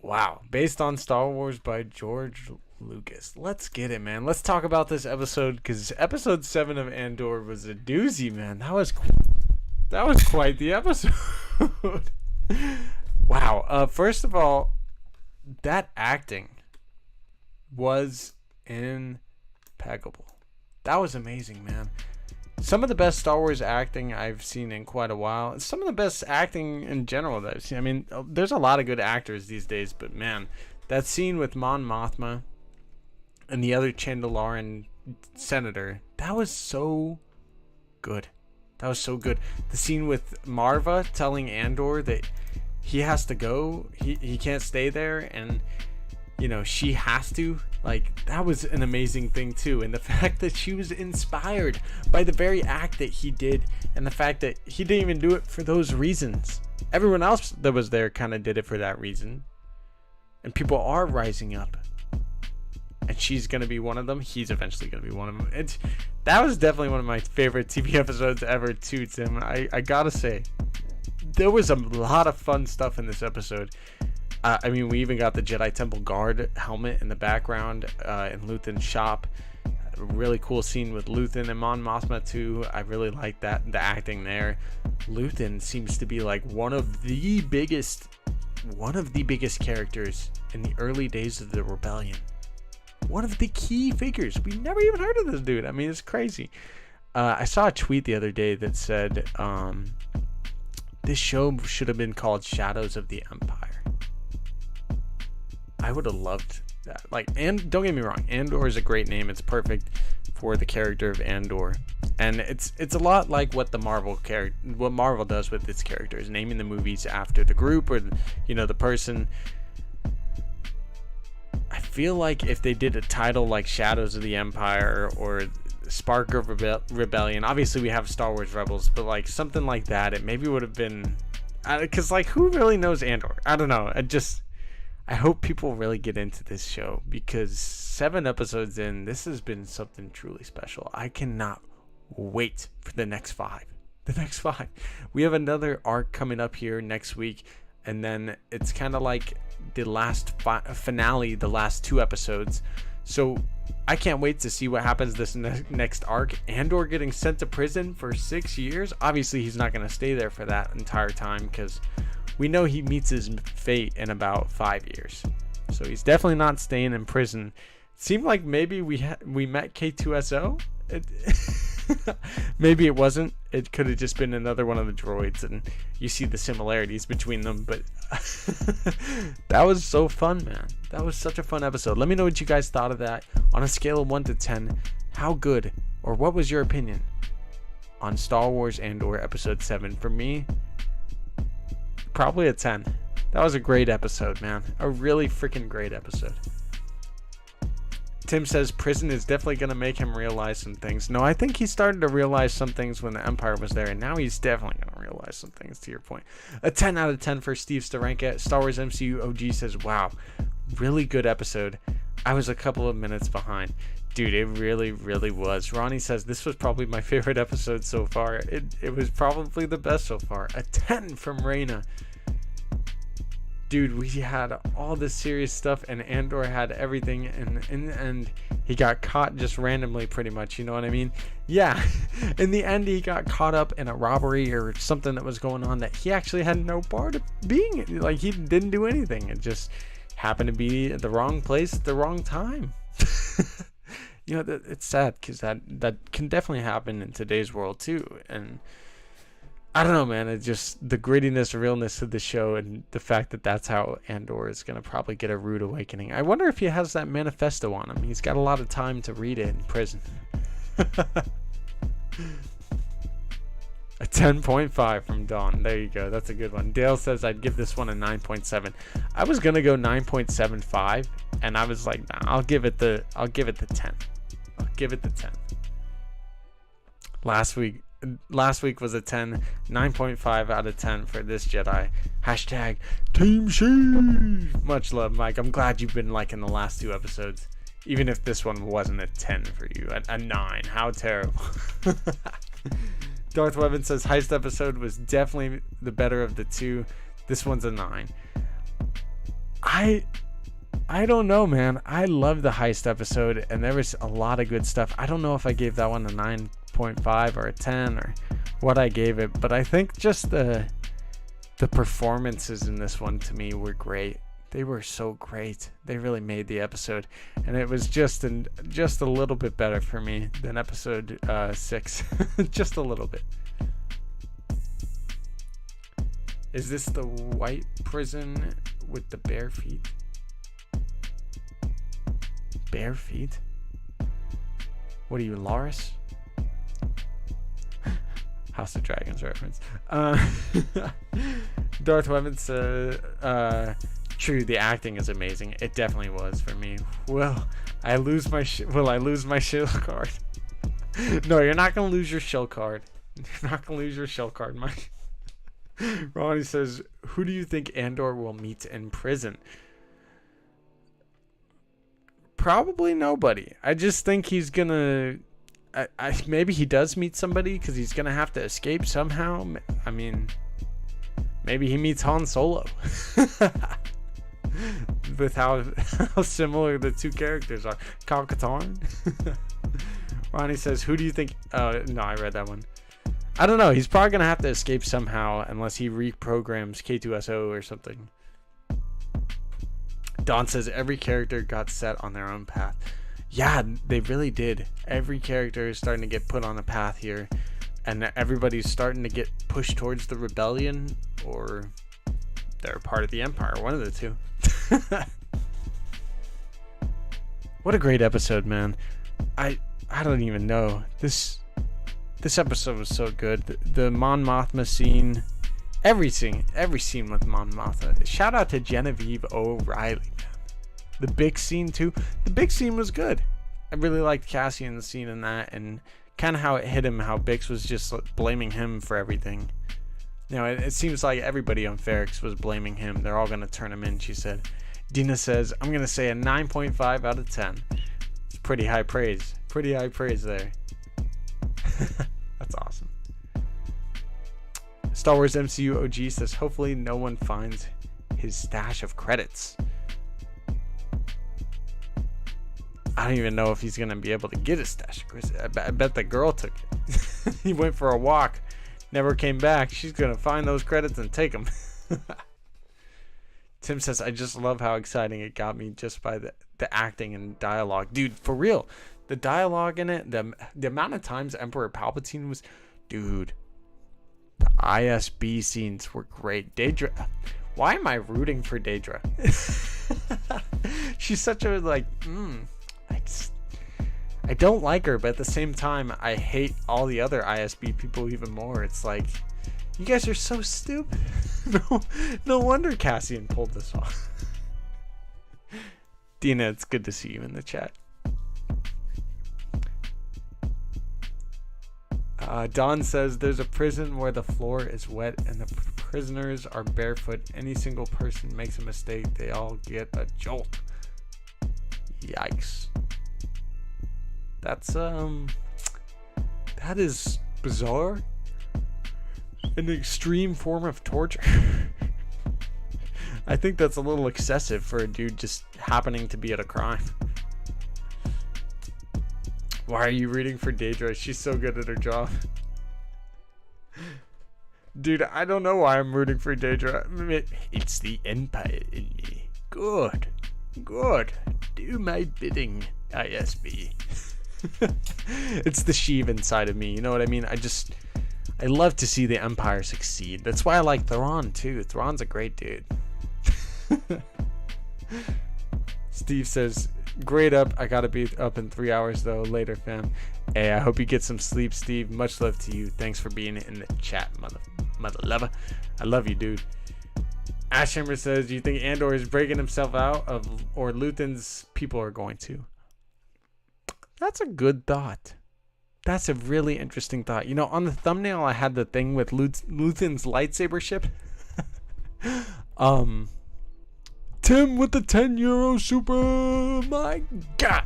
Wow. Based on Star Wars by George Lucas. Let's get it, man. Let's talk about this episode, because episode 7 of Andor was a doozy, man. That was quite the episode. Wow. First of all, that acting was impeccable. That was amazing, man. Some of the best Star Wars acting I've seen in quite a while. Some of the best acting in general that I've seen. I mean, there's a lot of good actors these days, but man, that scene with Mon Mothma and the other Chandalaran senator, that was so good. That was so good. The scene with Marva telling Andor that he has to go, he can't stay there, and you know, she has to, like, that was an amazing thing too. And the fact that she was inspired by the very act that he did, and the fact that he didn't even do it for those reasons. Everyone else that was there kind of did it for that reason, and people are rising up, and she's gonna be one of them. He's eventually gonna be one of them. That was definitely one of my favorite TV episodes ever too, Tim. I gotta say, there was a lot of fun stuff in this episode. I mean, we even got the Jedi Temple Guard helmet in the background in Luthen's shop. A really cool scene with Luthen and Mon Mothma too. I really like that, the acting there. Luthen seems to be like one of the biggest characters in the early days of the rebellion. One of the key figures. We never even heard of this dude. I mean, it's crazy. I saw a tweet the other day that said this show should have been called Shadows of the Empire. I would have loved that. Like, and don't get me wrong, Andor is a great name. It's perfect for the character of Andor, and it's a lot like what Marvel does with its characters, naming the movies after the group or, you know, the person. I feel like if they did a title like Shadows of the Empire or Spark of Rebellion, obviously we have Star Wars Rebels, but like something like that, it maybe would have been, because like, who really knows Andor? I don't know. I hope people really get into this show, because 7 episodes in, this has been something truly special. I cannot wait for the next 5. We have another arc coming up here next week, and then it's kind of like the last finale, the last 2 episodes. So I can't wait to see what happens this next arc. Andor getting sent to prison for 6 years. Obviously, he's not going to stay there for that entire time, because we know he meets his fate in about 5 years. So he's definitely not staying in prison. It seemed like maybe we met K2SO. Maybe it wasn't. It could have just been another one of the droids, and you see the similarities between them. But that was so fun, man. That was such a fun episode. Let me know what you guys thought of that. On a scale of 1 to 10, how good, or what was your opinion on Star Wars Andor Episode 7? For me, probably a 10. That was a great episode, man. A really freaking great episode. Tim says prison is definitely going to make him realize some things. No, I think he started to realize some things when the Empire was there, and now he's definitely going to realize some things, to your point. A 10 out of 10 for Steve Starenka. Star Wars MCU OG says, wow, really good episode. I was a couple of minutes behind. Dude, it really, really was. Ronnie says, this was probably my favorite episode so far. It was probably the best so far. A 10 from Reina. Dude, we had all this serious stuff, and Andor had everything, and in the end, he got caught just randomly, pretty much, you know what I mean? Yeah, in the end, he got caught up in a robbery or something that was going on that he actually had no part of being in. Like, he didn't do anything. It just happened to be at the wrong place at the wrong time. You know, it's sad, because that can definitely happen in today's world, too, and I don't know, man. It's just the grittiness, realness of the show, and the fact that that's how Andor is going to probably get a rude awakening. I wonder if he has that manifesto on him. He's got a lot of time to read it in prison. A 10.5 from Dawn. There you go. That's a good one. Dale says I'd give this one a 9.7. I was going to go 9.75, and I was like, nah, I'll give it the 10. I'll give it the 10. Last week, last week was a 10. 9.5 out of 10 for this Jedi. Hashtag Team Sheev. Much love, Mike. I'm glad you've been liking the last 2 episodes. Even if this one wasn't a 10 for you. A 9. How terrible. Darth Weapon says heist episode was definitely the better of the 2. This one's a 9. I don't know, man. I love the heist episode, and there was a lot of good stuff. I don't know if I gave that one a 9.5 or a 10 or what I gave it, but I think just the performances in this one to me were great. They were so great. They really made the episode, and it was just a little bit better for me than episode 6. Just a little bit. Is this the white prison with the bare feet? Bare feet? What are you, Loris? House of Dragons reference. Darth Weapon says, true, the acting is amazing. It definitely was for me. Will I lose my shield card? No, you're not gonna lose your shield card. You're not gonna lose your shield card, Mike. Ronnie says, who do you think Andor will meet in prison? Probably nobody. I just think he's gonna maybe he does meet somebody because he's gonna have to escape somehow. I mean, maybe he meets Han Solo. With how similar the 2 characters are. Kyle Katarn. Ronnie says, who do you think? No, I read that one. I don't know. He's probably gonna have to escape somehow unless he reprograms K2SO or something. Don says every character got set on their own path. Yeah, they really did. Every character is starting to get put on a path here, and everybody's starting to get pushed towards the rebellion, or they're part of the Empire. One of the 2. What a great episode, man. I don't even know. This episode was so good. The Mon Mothma scene, every scene with Mon Mothma. Shout out to Genevieve O'Reilly, man. The big scene too. The big scene was good. I really liked Cassian's scene in that, and kind of how it hit him, how Bix was just blaming him for everything. You know, it seems like everybody on Ferrix was blaming him. They're all gonna turn him in, she said. Dina says, I'm gonna say a 9.5 out of 10. It's pretty high praise. Pretty high praise there. That's awesome. Star Wars MCU OG says, hopefully no one finds his stash of credits. I don't even know if he's going to be able to get his stash of credits. I bet the girl took it. He went for a walk, never came back. She's going to find those credits and take them. Tim says, I just love how exciting it got me just by the acting and dialogue. Dude, for real. The dialogue in it, the amount of times Emperor Palpatine was... Dude, the ISB scenes were great. Daedra... Why am I rooting for Daedra? She's such a, like... I don't like her, but at the same time, I hate all the other ISB people even more. It's like... You guys are so stupid. No wonder Cassian pulled this off. Dina, it's good to see you in the chat. Don says there's a prison where the floor is wet and the prisoners are barefoot. Any single person makes a mistake, they all get a jolt. Yikes. That's that is bizarre. An extreme form of torture. I think that's a little excessive for a dude just happening to be at a crime. Why are you rooting for Daedra? She's so good at her job. Dude, I don't know why I'm rooting for Daedra. It's the Empire in me. Good. Do my bidding, ISB. It's the Sheev inside of me. You know what I mean? I love to see the Empire succeed. That's why I like Thrawn too. Thrawn's a great dude. Steve says, great up. I gotta be up in 3 hours though. Later, fam. Hey, I hope you get some sleep, Steve. Much love to you. Thanks for being in the chat, mother lover. I love you, dude. Ashhammer says, do you think Andor is breaking himself out of, or Luthen's people are going to? That's a good thought. That's a really interesting thought. You know, on the thumbnail, I had the thing with Luthen's lightsaber ship. Tim with the €10 super. My God.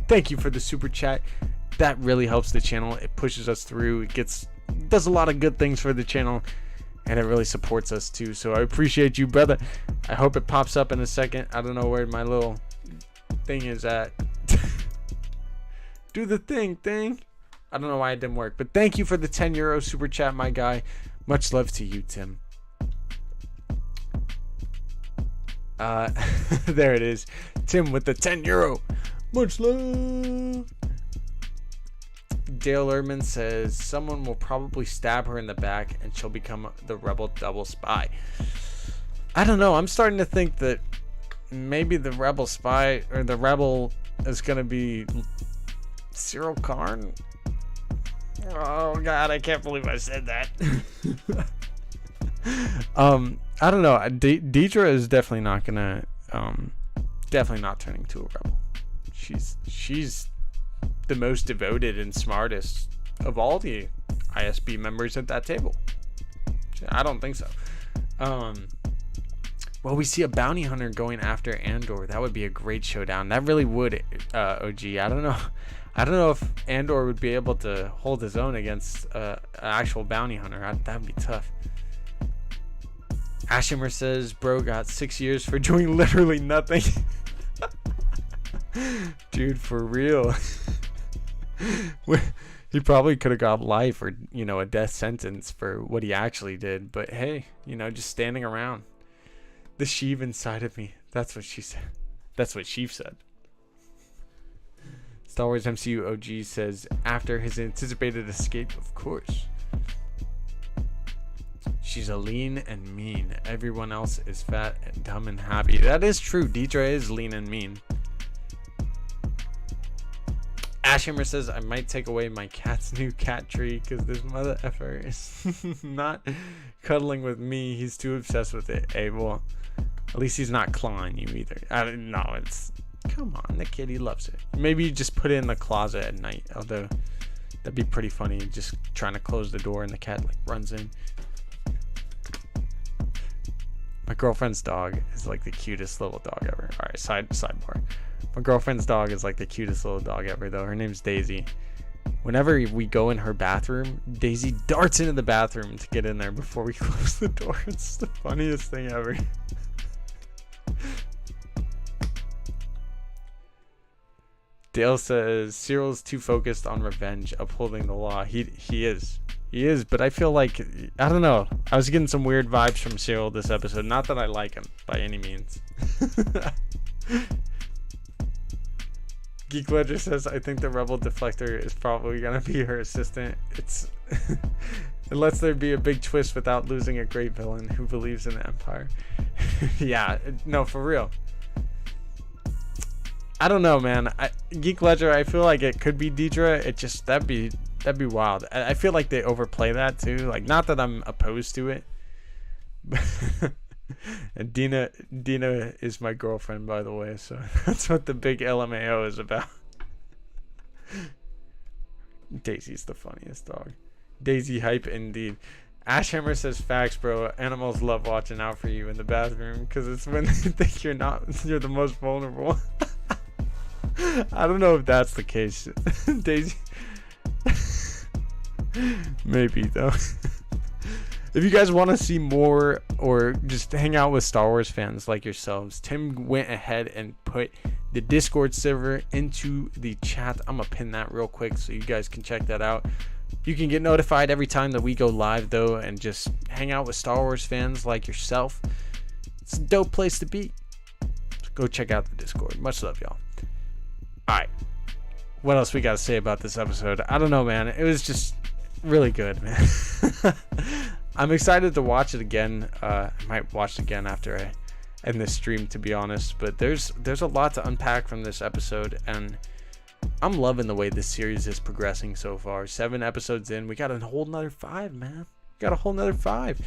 Thank you for the super chat. That really helps the channel. It pushes us through. It does a lot of good things for the channel. And it really supports us too. So I appreciate you, brother. I hope it pops up in a second. I don't know where my little thing is at. Do the thing. I don't know why it didn't work. But thank you for the €10 super chat, my guy. Much love to you, Tim. There it is. Tim with the €10. Much love. Dale Erman says someone will probably stab her in the back and she'll become the rebel double spy. I don't know. I'm starting to think that maybe the rebel spy or the rebel is going to be Cyril Karn. Oh God, I can't believe I said that. I don't know. Deidre is definitely not gonna definitely not turning to a rebel. She's the most devoted and smartest of all the ISB members at that table. I don't think so. Well, we see a bounty hunter going after Andor. That would be a great showdown. That really would, OG. I don't know if Andor would be able to hold his own against an actual bounty hunter. That would be tough. Ashimer says, bro got 6 years for doing literally nothing. Dude, for real. He probably could have got life or, a death sentence for what he actually did. But hey, just standing around. The Sheev inside of me. That's what she said. That's what Sheev said. Star Wars MCU OG says, after his anticipated escape, of course. She's a lean and mean. Everyone else is fat and dumb and happy. That is true. Deidre is lean and mean. Ashhammer says, I might take away my cat's new cat tree because this mother effer is not cuddling with me. He's too obsessed with it. Hey, well, at least he's not clawing you either. I don't know. It's, come on, the kitty loves it. Maybe you just put it in the closet at night. Although that'd be pretty funny. Just trying to close the door and the cat runs in. My girlfriend's dog is like the cutest little dog ever. All right, sidebar. My girlfriend's dog is like the cutest little dog ever, though. Her name's Daisy. Whenever we go in her bathroom, Daisy darts into the bathroom to get in there before we close the door. It's the funniest thing ever. Dale says Cyril's too focused on revenge, upholding the law. He is, but I feel like, I don't know. I was getting some weird vibes from Cyril this episode. Not that I like him by any means. Geek Ledger says, I think the Rebel Deflector is probably going to be her assistant. It lets there be a big twist without losing a great villain who believes in the Empire. Yeah, no, for real. I don't know, man. Geek Ledger, I feel like it could be Deidre. It just, that'd be wild. I feel like they overplay that too. Like, not that I'm opposed to it. And Dina is my girlfriend, by the way, so that's what the big LMAO is about. Daisy's the funniest dog. Daisy hype indeed. Ashhammer says, facts, bro. Animals love watching out for you in the bathroom because it's when they think you're the most vulnerable. I don't know if that's the case. Daisy. Maybe though. If you guys want to see more or just hang out with Star Wars fans like yourselves, Tim went ahead and put the Discord server into the chat. I'm gonna pin that real quick so you guys can check that out. You can get notified every time that we go live though, and just hang out with Star Wars fans like yourself. It's a dope place to be. So go check out the Discord. Much love, y'all. Alright, what else we gotta say about this episode? I don't know, man. It was just really good, man. I'm excited to watch it again. I might watch it again after I end this stream, to be honest. But there's a lot to unpack from this episode, and I'm loving the way this series is progressing so far. 7 episodes in, we got a whole nother 5, man. Got a whole nother 5.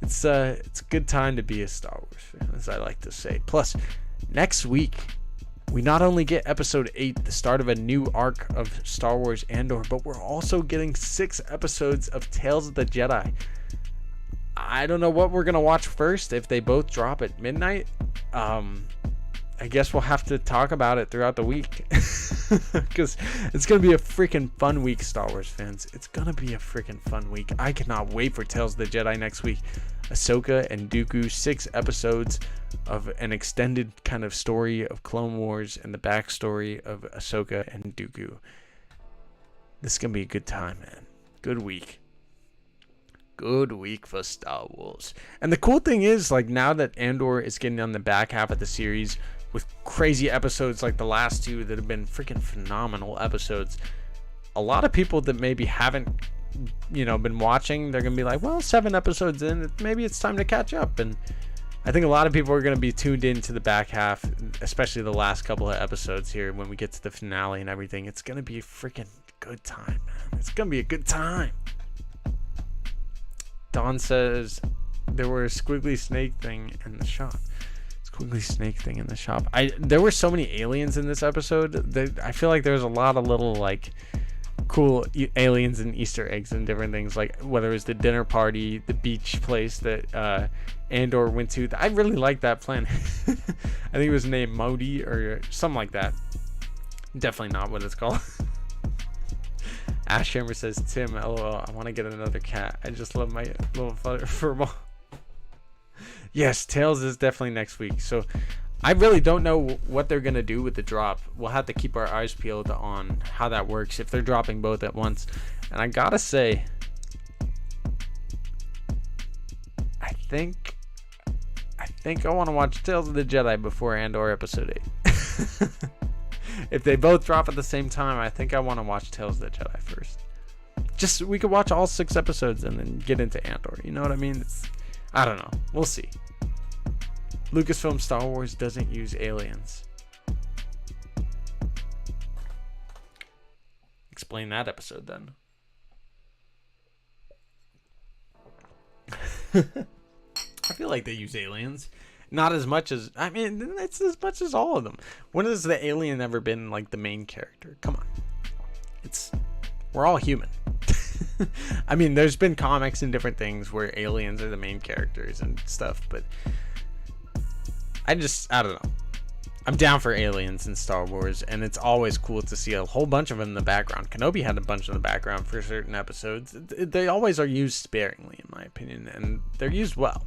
It's a good time to be a Star Wars fan, as I like to say. Plus, next week we not only get episode 8, the start of a new arc of Star Wars Andor, but we're also getting 6 episodes of Tales of the Jedi. I don't know what we're going to watch first if they both drop at midnight. I guess we'll have to talk about it throughout the week. Because it's going to be a freaking fun week, Star Wars fans. It's going to be a freaking fun week. I cannot wait for Tales of the Jedi next week. Ahsoka and Dooku, 6 episodes of an extended kind of story of Clone Wars and the backstory of Ahsoka and Dooku. This is going to be a good time, man. Good week. Good week for Star Wars. And the cool thing is, like, now that Andor is getting on the back half of the series with crazy episodes like the last 2 that have been freaking phenomenal episodes, a lot of people that maybe haven't, been watching, they're gonna be like, well, 7 episodes in, maybe it's time to catch up. And I think a lot of people are gonna be tuned into the back half, especially the last couple of episodes here when we get to the finale and everything. It's gonna be a freaking good time, man. It's gonna be a good time. Don says there were a squiggly snake thing in the shop. Squiggly snake thing in the shop. There were so many aliens in this episode that I feel like there's a lot of little like cool aliens and Easter eggs and different things, like whether it was the dinner party, the beach place that Andor went to. I really like that planet. I think it was named Modi or something like that. Definitely not what it's called. Ash Hammer says, Tim, LOL, I want to get another cat. I just love my little fur ball. Yes, Tails is definitely next week. So I really don't know what they're going to do with the drop. We'll have to keep our eyes peeled on how that works if they're dropping both at once. And I gotta say, I think I want to watch Tales of the Jedi before Andor episode 8. If they both drop at the same time, I think I want to watch Tales of the Jedi first. Just, we could watch all 6 episodes and then get into Andor. You know what I mean? I don't know. We'll see. Lucasfilm Star Wars doesn't use aliens. Explain that episode then. I feel like they use aliens. Not as much as, it's as much as all of them. When has the alien ever been like the main character? Come on. We're all human. There's been comics and different things where aliens are the main characters and stuff, but I don't know. I'm down for aliens in Star Wars, and it's always cool to see a whole bunch of them in the background. Kenobi had a bunch in the background for certain episodes. They always are used sparingly, in my opinion, and they're used well.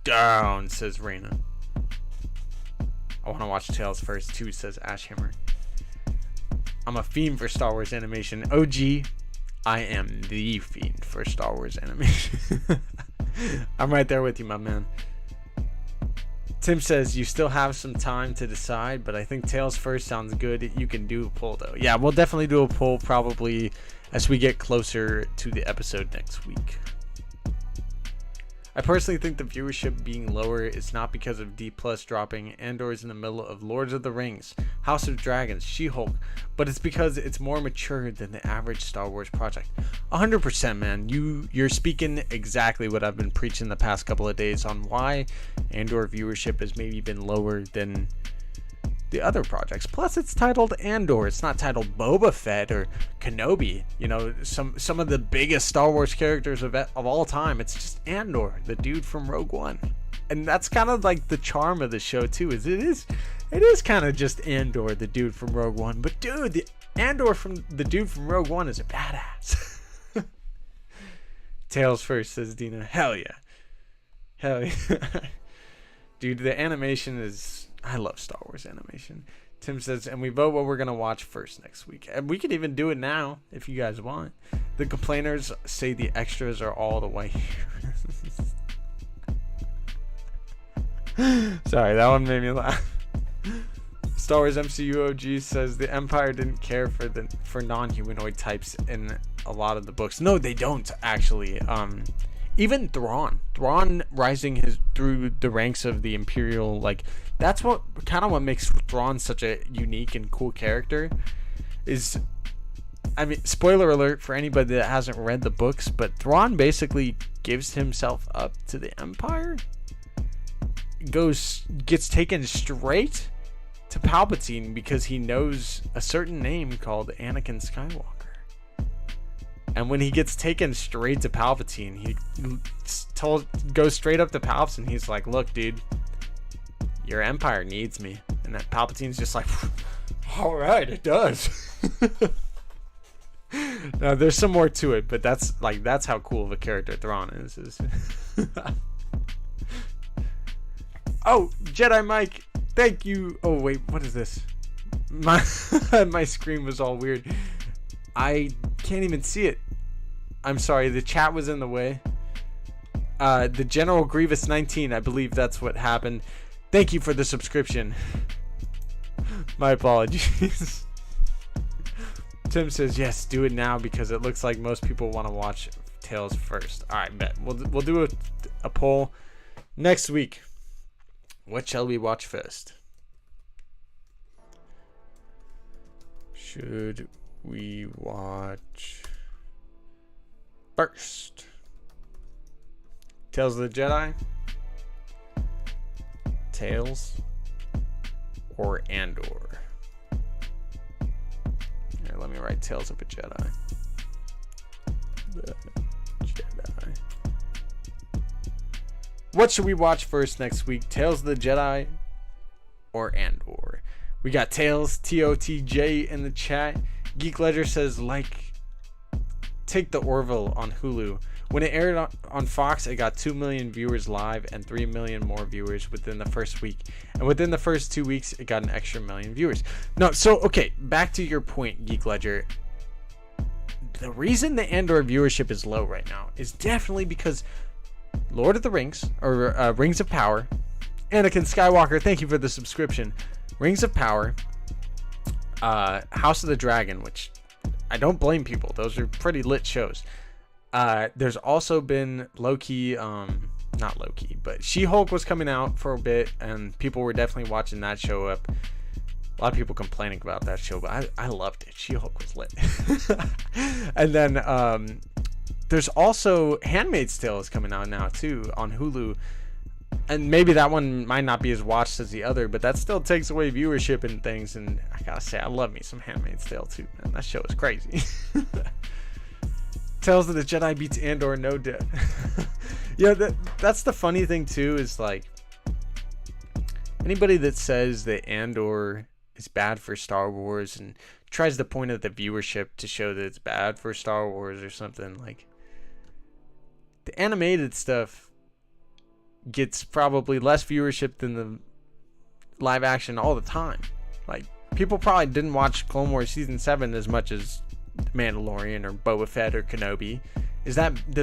Down, says Raina. I want to watch Tales first too, says Ashhammer. I'm a fiend for Star Wars animation. OG, I am the fiend for Star Wars animation. I'm right there with you, my man. Tim says you still have some time to decide, but I think Tales first sounds good. You can do a poll though. Yeah, we'll definitely do a poll probably as we get closer to the episode next week. I personally think the viewership being lower is not because of D+ dropping. Andor is in the middle of Lords of the Rings, House of Dragons, She-Hulk, but it's because it's more mature than the average Star Wars project. 100%, man. You're speaking exactly what I've been preaching the past couple of days on why Andor viewership has maybe been lower than the other projects. Plus, it's titled Andor. It's not titled Boba Fett or Kenobi. Some of the biggest Star Wars characters of all time. It's just Andor, the dude from Rogue One, and that's kind of like the charm of the show too. It is kind of just Andor, the dude from Rogue One. But dude, the Andor from the dude from Rogue One is a badass. Tails first, says Dina. Hell yeah, dude. The animation is. I love Star Wars animation. Tim says, and we vote what we're going to watch first next week. And we could even do it now if you guys want. The complainers say the extras are all the way here. Sorry, that one made me laugh. Star Wars MCU OG says the Empire didn't care for non-humanoid types in a lot of the books. No, they don't, actually. Even Thrawn rising through the ranks of the Imperial, like, that's what makes Thrawn such a unique and cool character. Spoiler alert for anybody that hasn't read the books, but Thrawn basically gives himself up to the Empire, gets taken straight to Palpatine because he knows a certain name called Anakin Skywalker. And when he gets taken straight to Palpatine, he goes straight up to Palpatine. He's like, look, dude, your empire needs me. And that Palpatine's just like, all right, it does. Now, there's some more to it, but that's how cool of a character Thrawn is. Oh, Jedi Mike, thank you. Oh, wait, what is this? My screen was all weird. I can't even see it. I'm sorry, the chat was in the way. The General Grievous 19, I believe that's what happened. Thank you for the subscription. My apologies. Tim says, yes, do it now because it looks like most people want to watch Tales first. All right, bet. We'll do a poll next week. What shall we watch first? Should we watch first Tales of the Jedi, Tales, or Andor? Here, let me write Tales of a Jedi. The Jedi. What should we watch first next week? Tales of the Jedi or Andor? We got Tales, TOTJ in the chat. Geek Ledger says, take the Orville on Hulu. When it aired on Fox, it got 2 million viewers live and 3 million more viewers within the first week. And within the first 2 weeks, it got an extra million viewers. No, so, okay, back to your point, Geek Ledger. The reason the Andor viewership is low right now is definitely because Lord of the Rings, or Rings of Power, Anakin Skywalker, thank you for the subscription. Rings of Power, House of the Dragon, which I don't blame people. Those are pretty lit shows. There's also been not Loki, but She-Hulk was coming out for a bit, and people were definitely watching that show up. A lot of people complaining about that show, but I loved it. She-Hulk was lit. And then there's also Handmaid's Tale is coming out now too on Hulu. And maybe that one might not be as watched as the other, but that still takes away viewership and things. And I gotta say, I love me some Handmaid's Tale too, man. That show is crazy. Tales of the Jedi beats Andor, no doubt. Yeah, that's the funny thing too, is like anybody that says that Andor is bad for Star Wars and tries to point at the viewership to show that it's bad for Star Wars or something, like the animated stuff gets probably less viewership than the live action all the time. Like, people probably didn't watch Clone Wars Season 7 as much as Mandalorian or Boba Fett or Kenobi. Does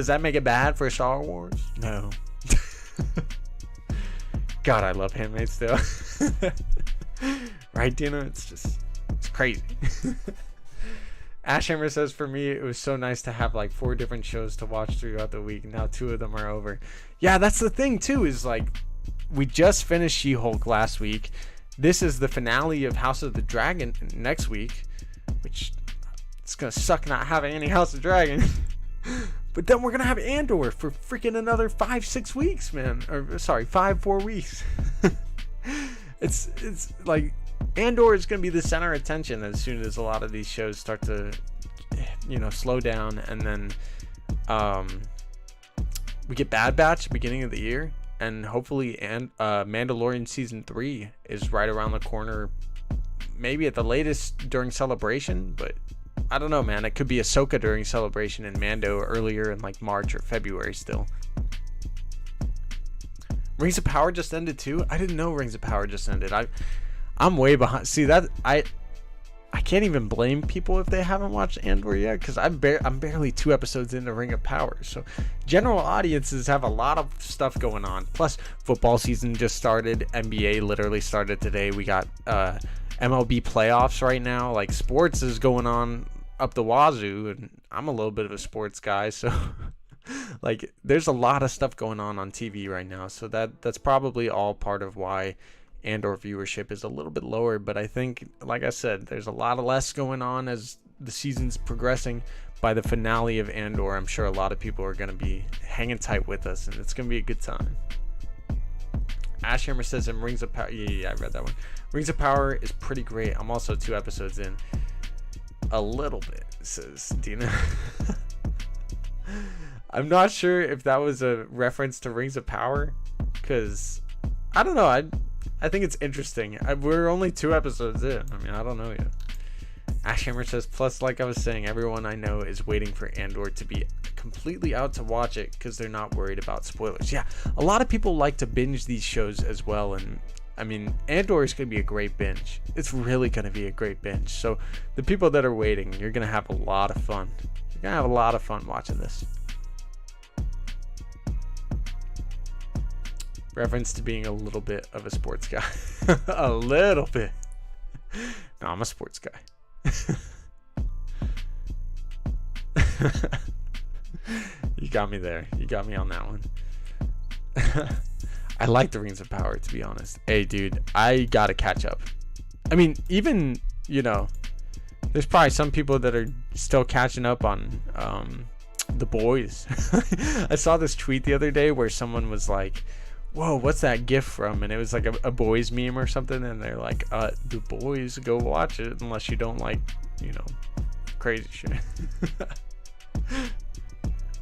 that make it bad for Star Wars? No. God, I love Handmaid's Tale. Right, Dina? It's crazy. Ashhammer says, for me, it was so nice to have like 4 different shows to watch throughout the week. Now 2 of them are over. Yeah, that's the thing too, is like we just finished She-Hulk last week. This is the finale of House of the Dragon next week, which it's gonna suck not having any House of Dragon. But then we're gonna have Andor for freaking another 5-6 weeks, man. Or sorry, 5-4 weeks. It's like Andor is going to be the center of attention as soon as a lot of these shows start to, slow down. And then we get Bad Batch beginning of the year. And hopefully Mandalorian Season 3 is right around the corner. Maybe at the latest during Celebration. But I don't know, man. It could be Ahsoka during Celebration and Mando earlier in like March or February still. Rings of Power just ended too? I didn't know Rings of Power just ended. I'm way behind. See, that I can't even blame people if they haven't watched Andor yet, because I'm barely 2 episodes into Ring of Power. So general audiences have a lot of stuff going on. Plus, football season just started. NBA literally started today. We got MLB playoffs right now. Like, sports is going on up the wazoo, and I'm a little bit of a sports guy, so like there's a lot of stuff going on TV right now. So that's probably all part of why Andor viewership is a little bit lower. But I think, like I said, there's a lot of less going on as the season's progressing. By the finale of Andor, I'm sure a lot of people are going to be hanging tight with us, and it's going to be a good time. Ashhammer says, and Rings of Power. Yeah, I read that one. Rings of Power is pretty great. I'm also 2 episodes in. A little bit, says Dina. I'm not sure if that was a reference to Rings of Power, because I don't know. I think it's interesting. We're only 2 episodes in. I mean, I don't know yet. Ashhammer says, plus, like I was saying, everyone I know is waiting for Andor to be completely out to watch it because they're not worried about spoilers. Yeah, a lot of people like to binge these shows as well, and I mean, Andor is going to be a great binge. It's really going to be a great binge. So the people that are waiting, you're going to have a lot of fun. You're going to have a lot of fun watching this. Reference to being a little bit of a sports guy. A little bit. No, I'm a sports guy. You got me there. You got me on that one. I like the Rings of Power, to be honest. Hey, dude, I gotta catch up. I mean, even, you know, there's probably some people that are still catching up on The Boys. I saw this tweet the other day where someone was like, whoa, what's that gif from? And it was like a Boys meme or something, and they're like, The Boys, go watch it unless you don't like, you know, crazy shit.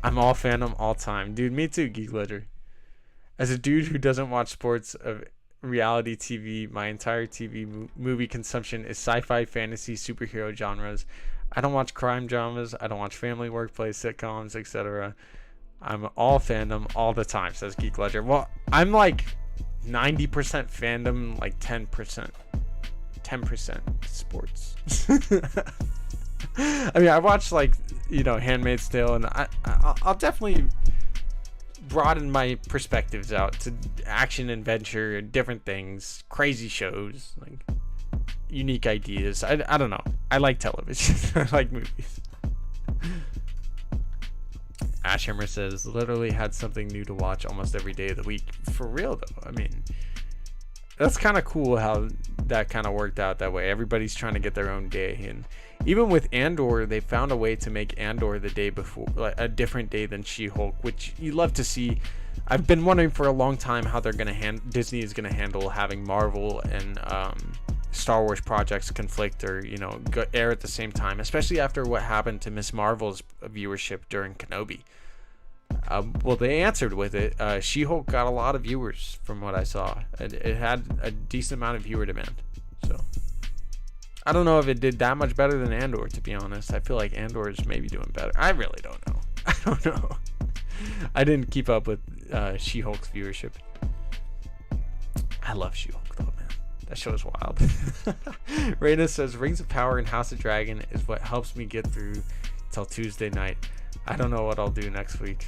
I'm all fandom all time. Dude, me too, Geek Ledger. As a dude who doesn't watch sports of reality TV, my entire TV movie consumption is sci-fi, fantasy, superhero genres. I don't watch crime dramas. I don't watch family, workplace, sitcoms, etc. I'm all fandom all the time, says Geek Ledger. Well, I'm like 90% fandom, like 10% sports. I mean, I watch, like, you know, Handmaid's Tale, and I'll definitely broaden my perspectives out to action, adventure, different things, crazy shows, like unique ideas. I don't know. I like television. I like movies. Ashhammer says, literally had something new to watch almost every day of the week. For real, though. I mean, that's kind of cool how that kind of worked out that way. Everybody's trying to get their own day. And even with Andor, they found a way to make Andor the day before, like a different day than She-Hulk, which you love to see. I've been wondering for a long time how they're going to Disney is going to handle having Marvel and Star Wars projects conflict, or, you know, air at the same time, especially after what happened to Miss Marvel's viewership during Kenobi. Well, they answered with it. She-Hulk got a lot of viewers from what I saw. It had a decent amount of viewer demand. So I don't know if it did that much better than Andor, to be honest. I feel like Andor is maybe doing better. I really don't know. I don't know. I didn't keep up with She-Hulk's viewership. I love She-Hulk, though, man. That show is wild. Raina says, Rings of Power and House of Dragon is what helps me get through till Tuesday night. I don't know what I'll do next week.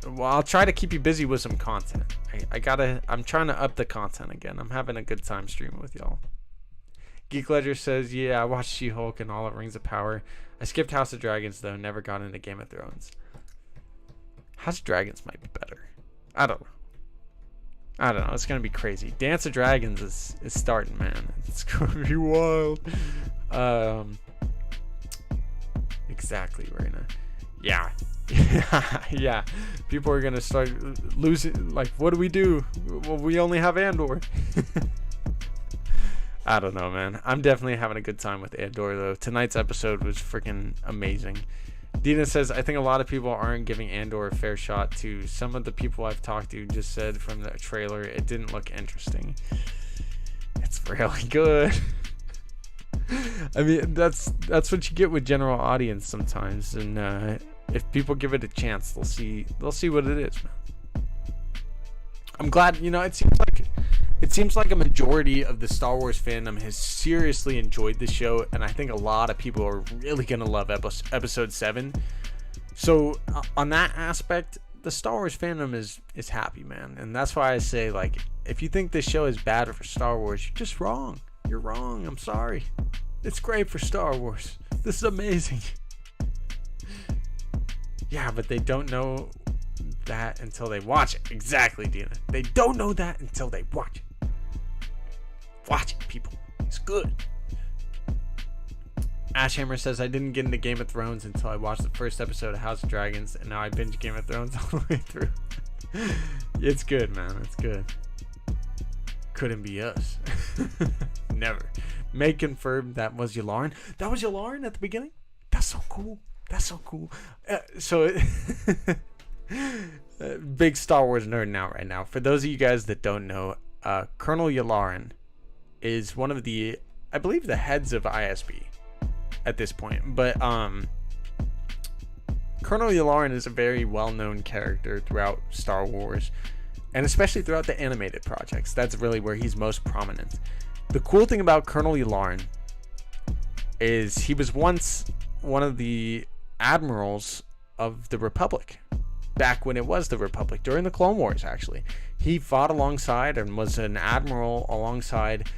Well, I'll try to keep you busy with some content. I'm trying to up the content again. I'm having a good time streaming with y'all. Geek Ledger says, yeah, I watched She-Hulk and all of Rings of Power. I skipped House of Dragons, though. Never got into Game of Thrones. House of Dragons might be better. I don't know. It's going to be crazy. Dance of Dragons is starting, man. It's going to be wild. Exactly, Raina. Yeah. Yeah. People are going to start losing. Like, what do we do? Well, we only have Andor. I don't know, man. I'm definitely having a good time with Andor, though. Tonight's episode was freaking amazing. Dina says, I think a lot of people aren't giving Andor a fair shot, too. Some of the people I've talked to just said from the trailer it didn't look interesting. It's really good. I mean, that's what you get with general audience sometimes. And if people give it a chance, they'll see what it is, man. I'm glad, you know, it seems like a majority of the Star Wars fandom has seriously enjoyed the show, and I think a lot of people are really gonna love episode 7. So on that aspect, the Star Wars fandom is happy, man. And that's why I say, like, if you think this show is bad for Star Wars, you're just wrong. You're wrong. I'm sorry. It's great for Star Wars. This is amazing. Yeah, but they don't know that until they watch it. Exactly, Dina. They don't know that until they watch it. Watch it, people. It's good. Ashhammer says, I didn't get into Game of Thrones until I watched the first episode of House of Dragons, and now I binge Game of Thrones all the way through. It's good, man. It's good. Couldn't be us. Never. May confirm that was Yularen. That was Yularen at the beginning? That's so cool. That's so cool. Big Star Wars nerd now right now. For those of you guys that don't know, Colonel Yularen is one of the, I believe, the heads of ISB at this point. But Colonel Yularen is a very well-known character throughout Star Wars, and especially throughout the animated projects. That's really where he's most prominent. The cool thing about Colonel Yularen is he was once one of the admirals of the Republic, back when it was the Republic, during the Clone Wars. Actually, he fought alongside and was an admiral alongside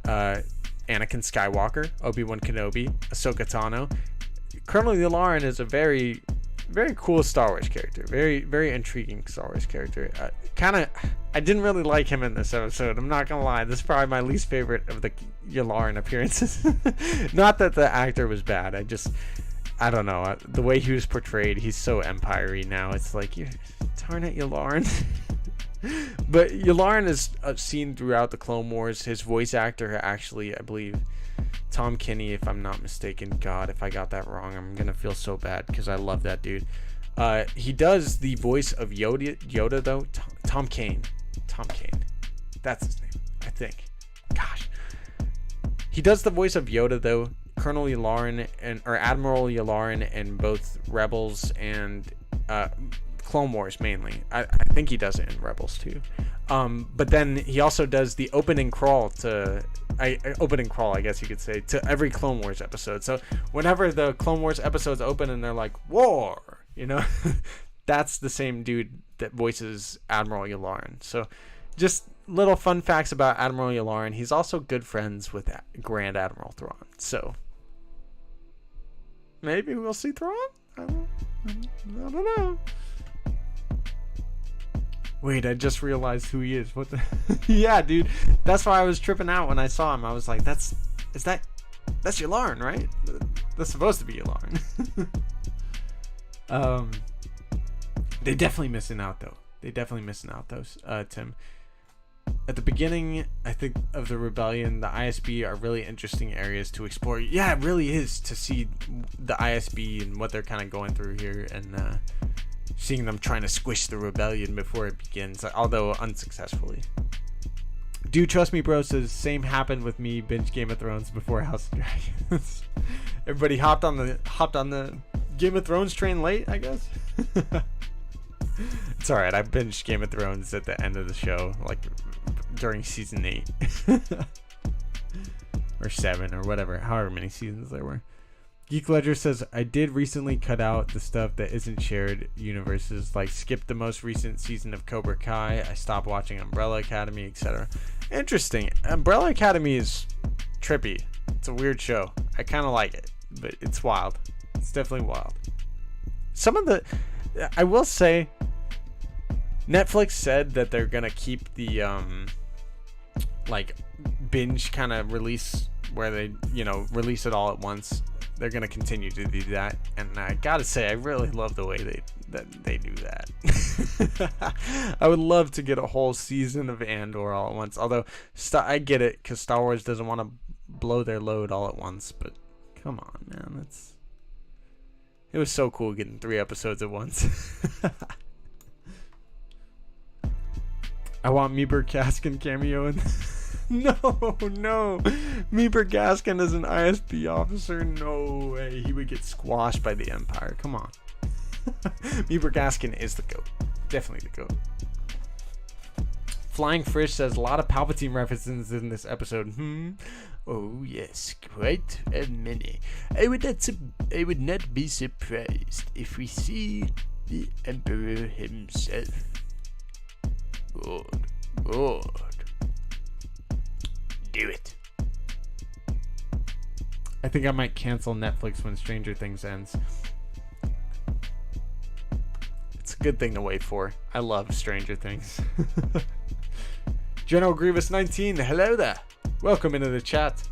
Anakin Skywalker, Obi-Wan Kenobi, Ahsoka Tano. Colonel Yularen is a very, very cool Star Wars character, very, very intriguing Star Wars character. I didn't really like him in this episode, I'm not gonna lie. This is probably my least favorite of the Yularen appearances. Not that the actor was bad, I don't know, the way he was portrayed, he's so empire-y now. It's like, you darn it, Yularen. But Yularen is seen throughout the Clone Wars. His voice actor, actually, I believe, Tom Kenny, if I'm not mistaken. God, if I got that wrong, I'm gonna feel so bad, because I love that dude. He does the voice of Yoda though. Tom Kane. That's his name, I think. Gosh. He does the voice of Yoda though. Colonel Yularen or Admiral Yularen in both Rebels and Clone Wars mainly. I think he does it in Rebels too. But then he also does the opening crawl, I guess you could say, to every Clone Wars episode. So whenever the Clone Wars episodes open and they're like, war, that's the same dude that voices Admiral Yularen. So just little fun facts about Admiral Yularen. He's also good friends with Grand Admiral Thrawn. So maybe we'll see Thrawn? I don't know. Wait, I just realized who he is. What the? Yeah, dude. That's why I was tripping out when I saw him. I was like, that's Yularen, right? That's supposed to be Yularen. They're definitely missing out though. Tim. At the beginning, I think, of the rebellion, the ISB are really interesting areas to explore. Yeah, it really is, to see the ISB and what they're kind of going through here, and seeing them trying to squish the rebellion before it begins, although unsuccessfully. Do trust me, bro says, same happened with me, binge Game of Thrones before House of Dragons. Everybody hopped on the Game of Thrones train late, I guess. It's alright, I binged Game of Thrones at the end of the show, like during season 8 or 7 or whatever, however many seasons there were. Geek Ledger says, I did recently cut out the stuff that isn't shared universes, like skip the most recent season of Cobra Kai, I stopped watching Umbrella Academy, etc. Interesting. Umbrella Academy is trippy. It's a weird show. I kind of like it, but it's wild. It's definitely wild. I will say, Netflix said that they're gonna keep the binge kind of release, where they release it all at once. They're gonna continue to do that, and I gotta say, I really love the way they do that. I would love to get a whole season of Andor all at once. Although I get it, because Star Wars doesn't want to blow their load all at once. But come on, man, it was so cool getting 3 episodes at once. I want Meeper Gaskin cameo in. No. Meeper Gaskin is an ISB officer. No way. He would get squashed by the Empire. Come on. Meeper Gaskin is the GOAT. Definitely the GOAT. Flying Fish says, a lot of Palpatine references in this episode. Oh yes, quite many. I would not be surprised if we see the Emperor himself. Good. Do it. I think I might cancel Netflix when Stranger Things ends. It's a good thing to wait for. I love Stranger Things. General Grievous 19, hello there. Welcome into the chat.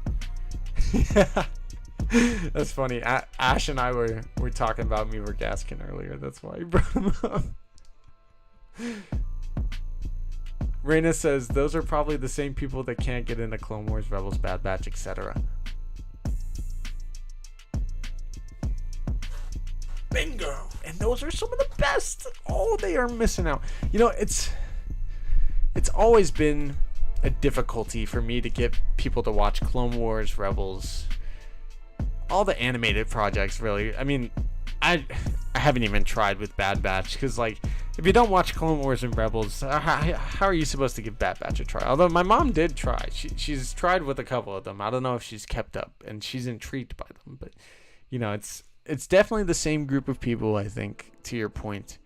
That's funny. Ash and I were talking about Meaver Gaskin earlier. That's why he brought him up. Reyna says, those are probably the same people that can't get into Clone Wars, Rebels, Bad Batch, etc. Bingo! And those are some of the best. Oh, they are missing out. You know, it's always been a difficulty for me to get people to watch Clone Wars, Rebels, all the animated projects, really. I mean, I haven't even tried with Bad Batch, because, like, if you don't watch Clone Wars and Rebels, how are you supposed to give Bad Batch a try? Although my mom did try. She's tried with a couple of them. I don't know if she's kept up, and she's intrigued by them. But, you know, it's definitely the same group of people, I think, to your point,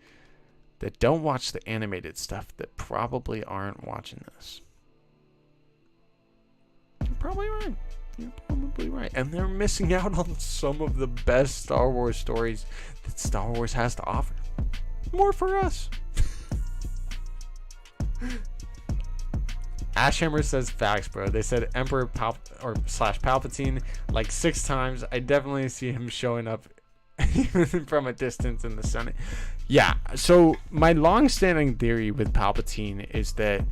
that don't watch the animated stuff that probably aren't watching this. You're probably right. You're probably right. And they're missing out on some of the best Star Wars stories that Star Wars has to offer. More for us. Ashhammer says, facts, bro. They said Emperor Palpatine like 6 times. I definitely see him showing up even from a distance in the Senate. Yeah, so my long-standing theory with Palpatine is that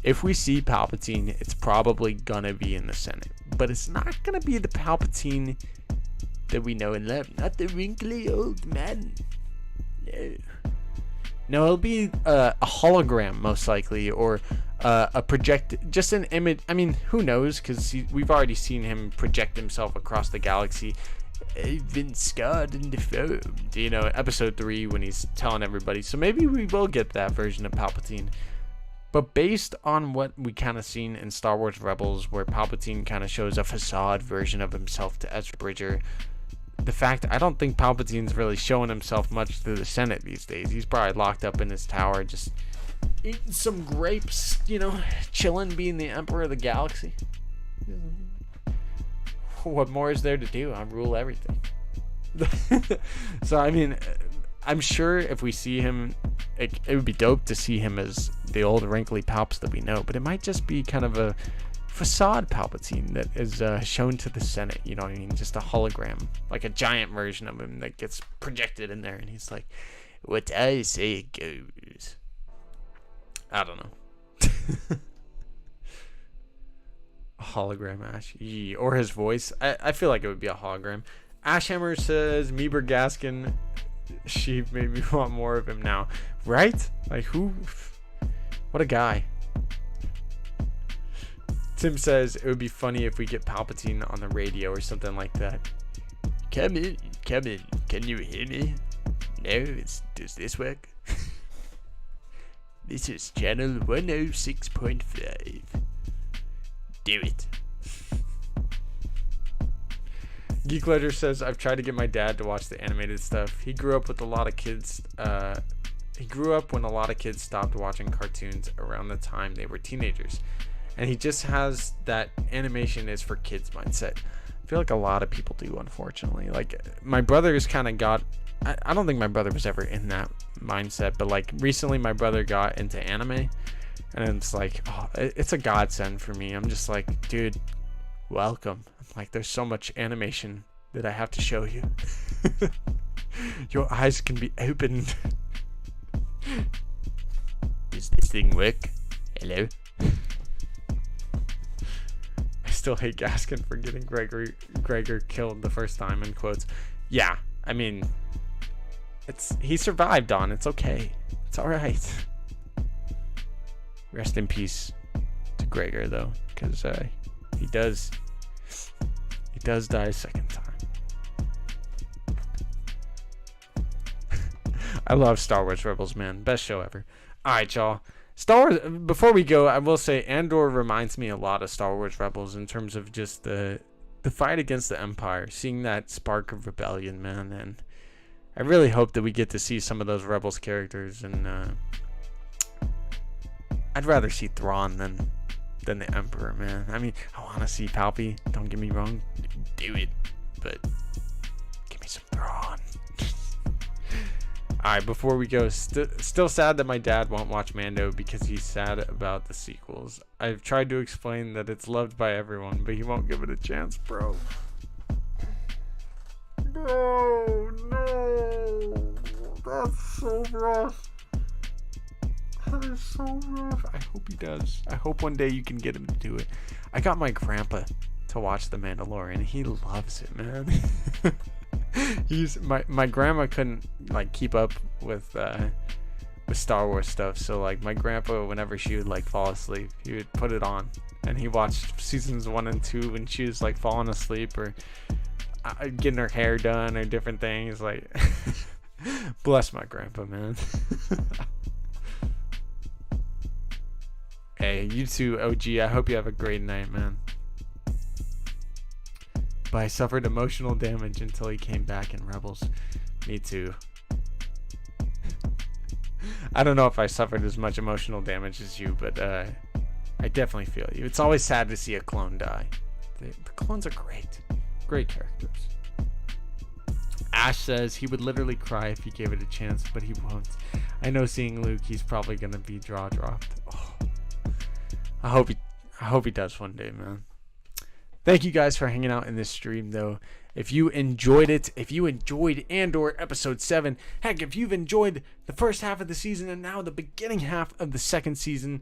if we see Palpatine, it's probably gonna be in the Senate. But it's not gonna be the Palpatine that we know and love. Not the wrinkly old man. No, it'll be a hologram, most likely, or a just an image. I mean, who knows? Because we've already seen him project himself across the galaxy. I've been scarred and deformed. You know, episode 3 when he's telling everybody. So maybe we will get that version of Palpatine. But based on what we kind of seen in Star Wars Rebels, where Palpatine kind of shows a facade version of himself to Ezra Bridger, the fact I don't think Palpatine's really showing himself much to the Senate these days. He's probably locked up in his tower, just eating some grapes, you know, chilling, being the Emperor of the Galaxy. What more is there to do? I rule everything. So, I mean, I'm sure if we see him, it would be dope to see him as the old wrinkly Palps that we know, but it might just be kind of a facade Palpatine that is shown to the Senate, you know what I mean? Just a hologram, like a giant version of him that gets projected in there, and he's like, what I say goes. I don't know. A hologram Ash. Yee. Or his voice. I feel like it would be a hologram. Ashhammer says, Meaver Gaskin, she made me want more of him now. Right? Like, who? What a guy. Tim says, it would be funny if we get Palpatine on the radio or something like that. Come in. Can you hear me? No, does this work? This is channel 106.5. Do it. Geek Ledger says, I've tried to get my dad to watch the animated stuff. He grew up with a lot of kids. He grew up when a lot of kids stopped watching cartoons around the time they were teenagers. And he just has that animation is for kids mindset. I feel like a lot of people do, unfortunately. Like, my brother's kind of got... I don't think my brother was ever in that mindset, but like recently my brother got into anime, and it's like, oh, it's a godsend for me. I'm just like, dude, welcome. I'm like, there's so much animation that I have to show you. Your eyes can be opened. Does this thing work? Hello? I still hate Gaskin for getting Gregor killed the first time, in quotes. Yeah, I mean, he survived on. It's okay. It's all right. Rest in peace to Gregor, though, because he does die a second time. I love Star Wars Rebels, man. Best show ever. All right, y'all. Star Wars. Before we go, I will say Andor reminds me a lot of Star Wars Rebels in terms of just the fight against the Empire, seeing that spark of rebellion, man, and I really hope that we get to see some of those Rebels characters, and I'd rather see Thrawn than the Emperor, man. I mean, I want to see Palpy, don't get me wrong, do it, but give me some Thrawn. Alright, before we go, still sad that my dad won't watch Mando because he's sad about the sequels. I've tried to explain that it's loved by everyone, but he won't give it a chance, bro. Oh no, that's so rough. That is so rough. I hope he does. I hope one day you can get him to do it. I got my grandpa to watch The Mandalorian. He loves it, man. He's my grandma couldn't like keep up with Star Wars stuff, so like my grandpa, whenever she would like fall asleep, he would put it on and he watched seasons 1 and 2 when she was like falling asleep or getting her hair done or different things. Like bless my grandpa, man. Hey, you too, OG. I hope you have a great night, man. But I suffered emotional damage until he came back in Rebels. Me too. I don't know if I suffered as much emotional damage as you, but I definitely feel you. It's always sad to see a clone die. The clones are great. Great characters. Ash says he would literally cry if he gave it a chance, but he won't. I know seeing Luke, he's probably going to be jaw dropped. Oh. I hope he does one day, man. Thank you guys for hanging out in this stream, though. If you enjoyed it, if you enjoyed Andor Episode 7, heck, if you've enjoyed the first half of the season and now the beginning half of the second season,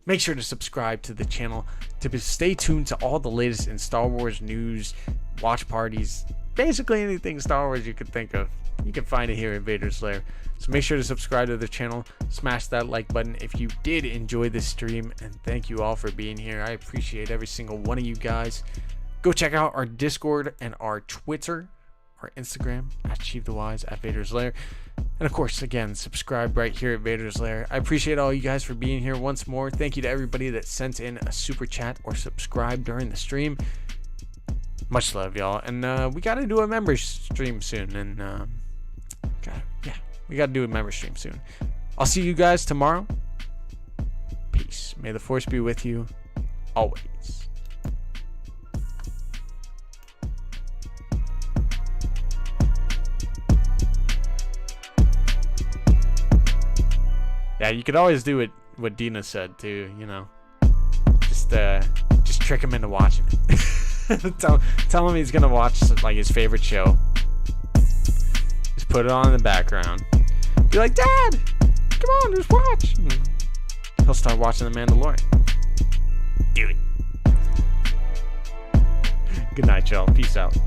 make sure to subscribe to the channel to stay tuned to all the latest in Star Wars news, watch parties, basically anything Star Wars you could think of. You can find it here at Vader's Lair. So make sure to subscribe to the channel, smash that like button if you did enjoy this stream, and thank you all for being here. I appreciate every single one of you guys. Go check out our Discord and our Twitter, our Instagram, at Achieve the Wise, at Vader's Lair. And of course, again, subscribe right here at Vader's Lair. I appreciate all you guys for being here once more. Thank you to everybody that sent in a super chat or subscribed during the stream. Much love, y'all. And we got to do a member stream soon. And we got to do a member stream soon. I'll see you guys tomorrow. Peace. May the Force be with you always. Yeah, you could always do what Dina said too, you know. Just trick him into watching it. tell him he's gonna watch like his favorite show. Just put it on in the background. Be like, Dad, come on, just watch. And he'll start watching The Mandalorian. Do it. Good night, y'all. Peace out.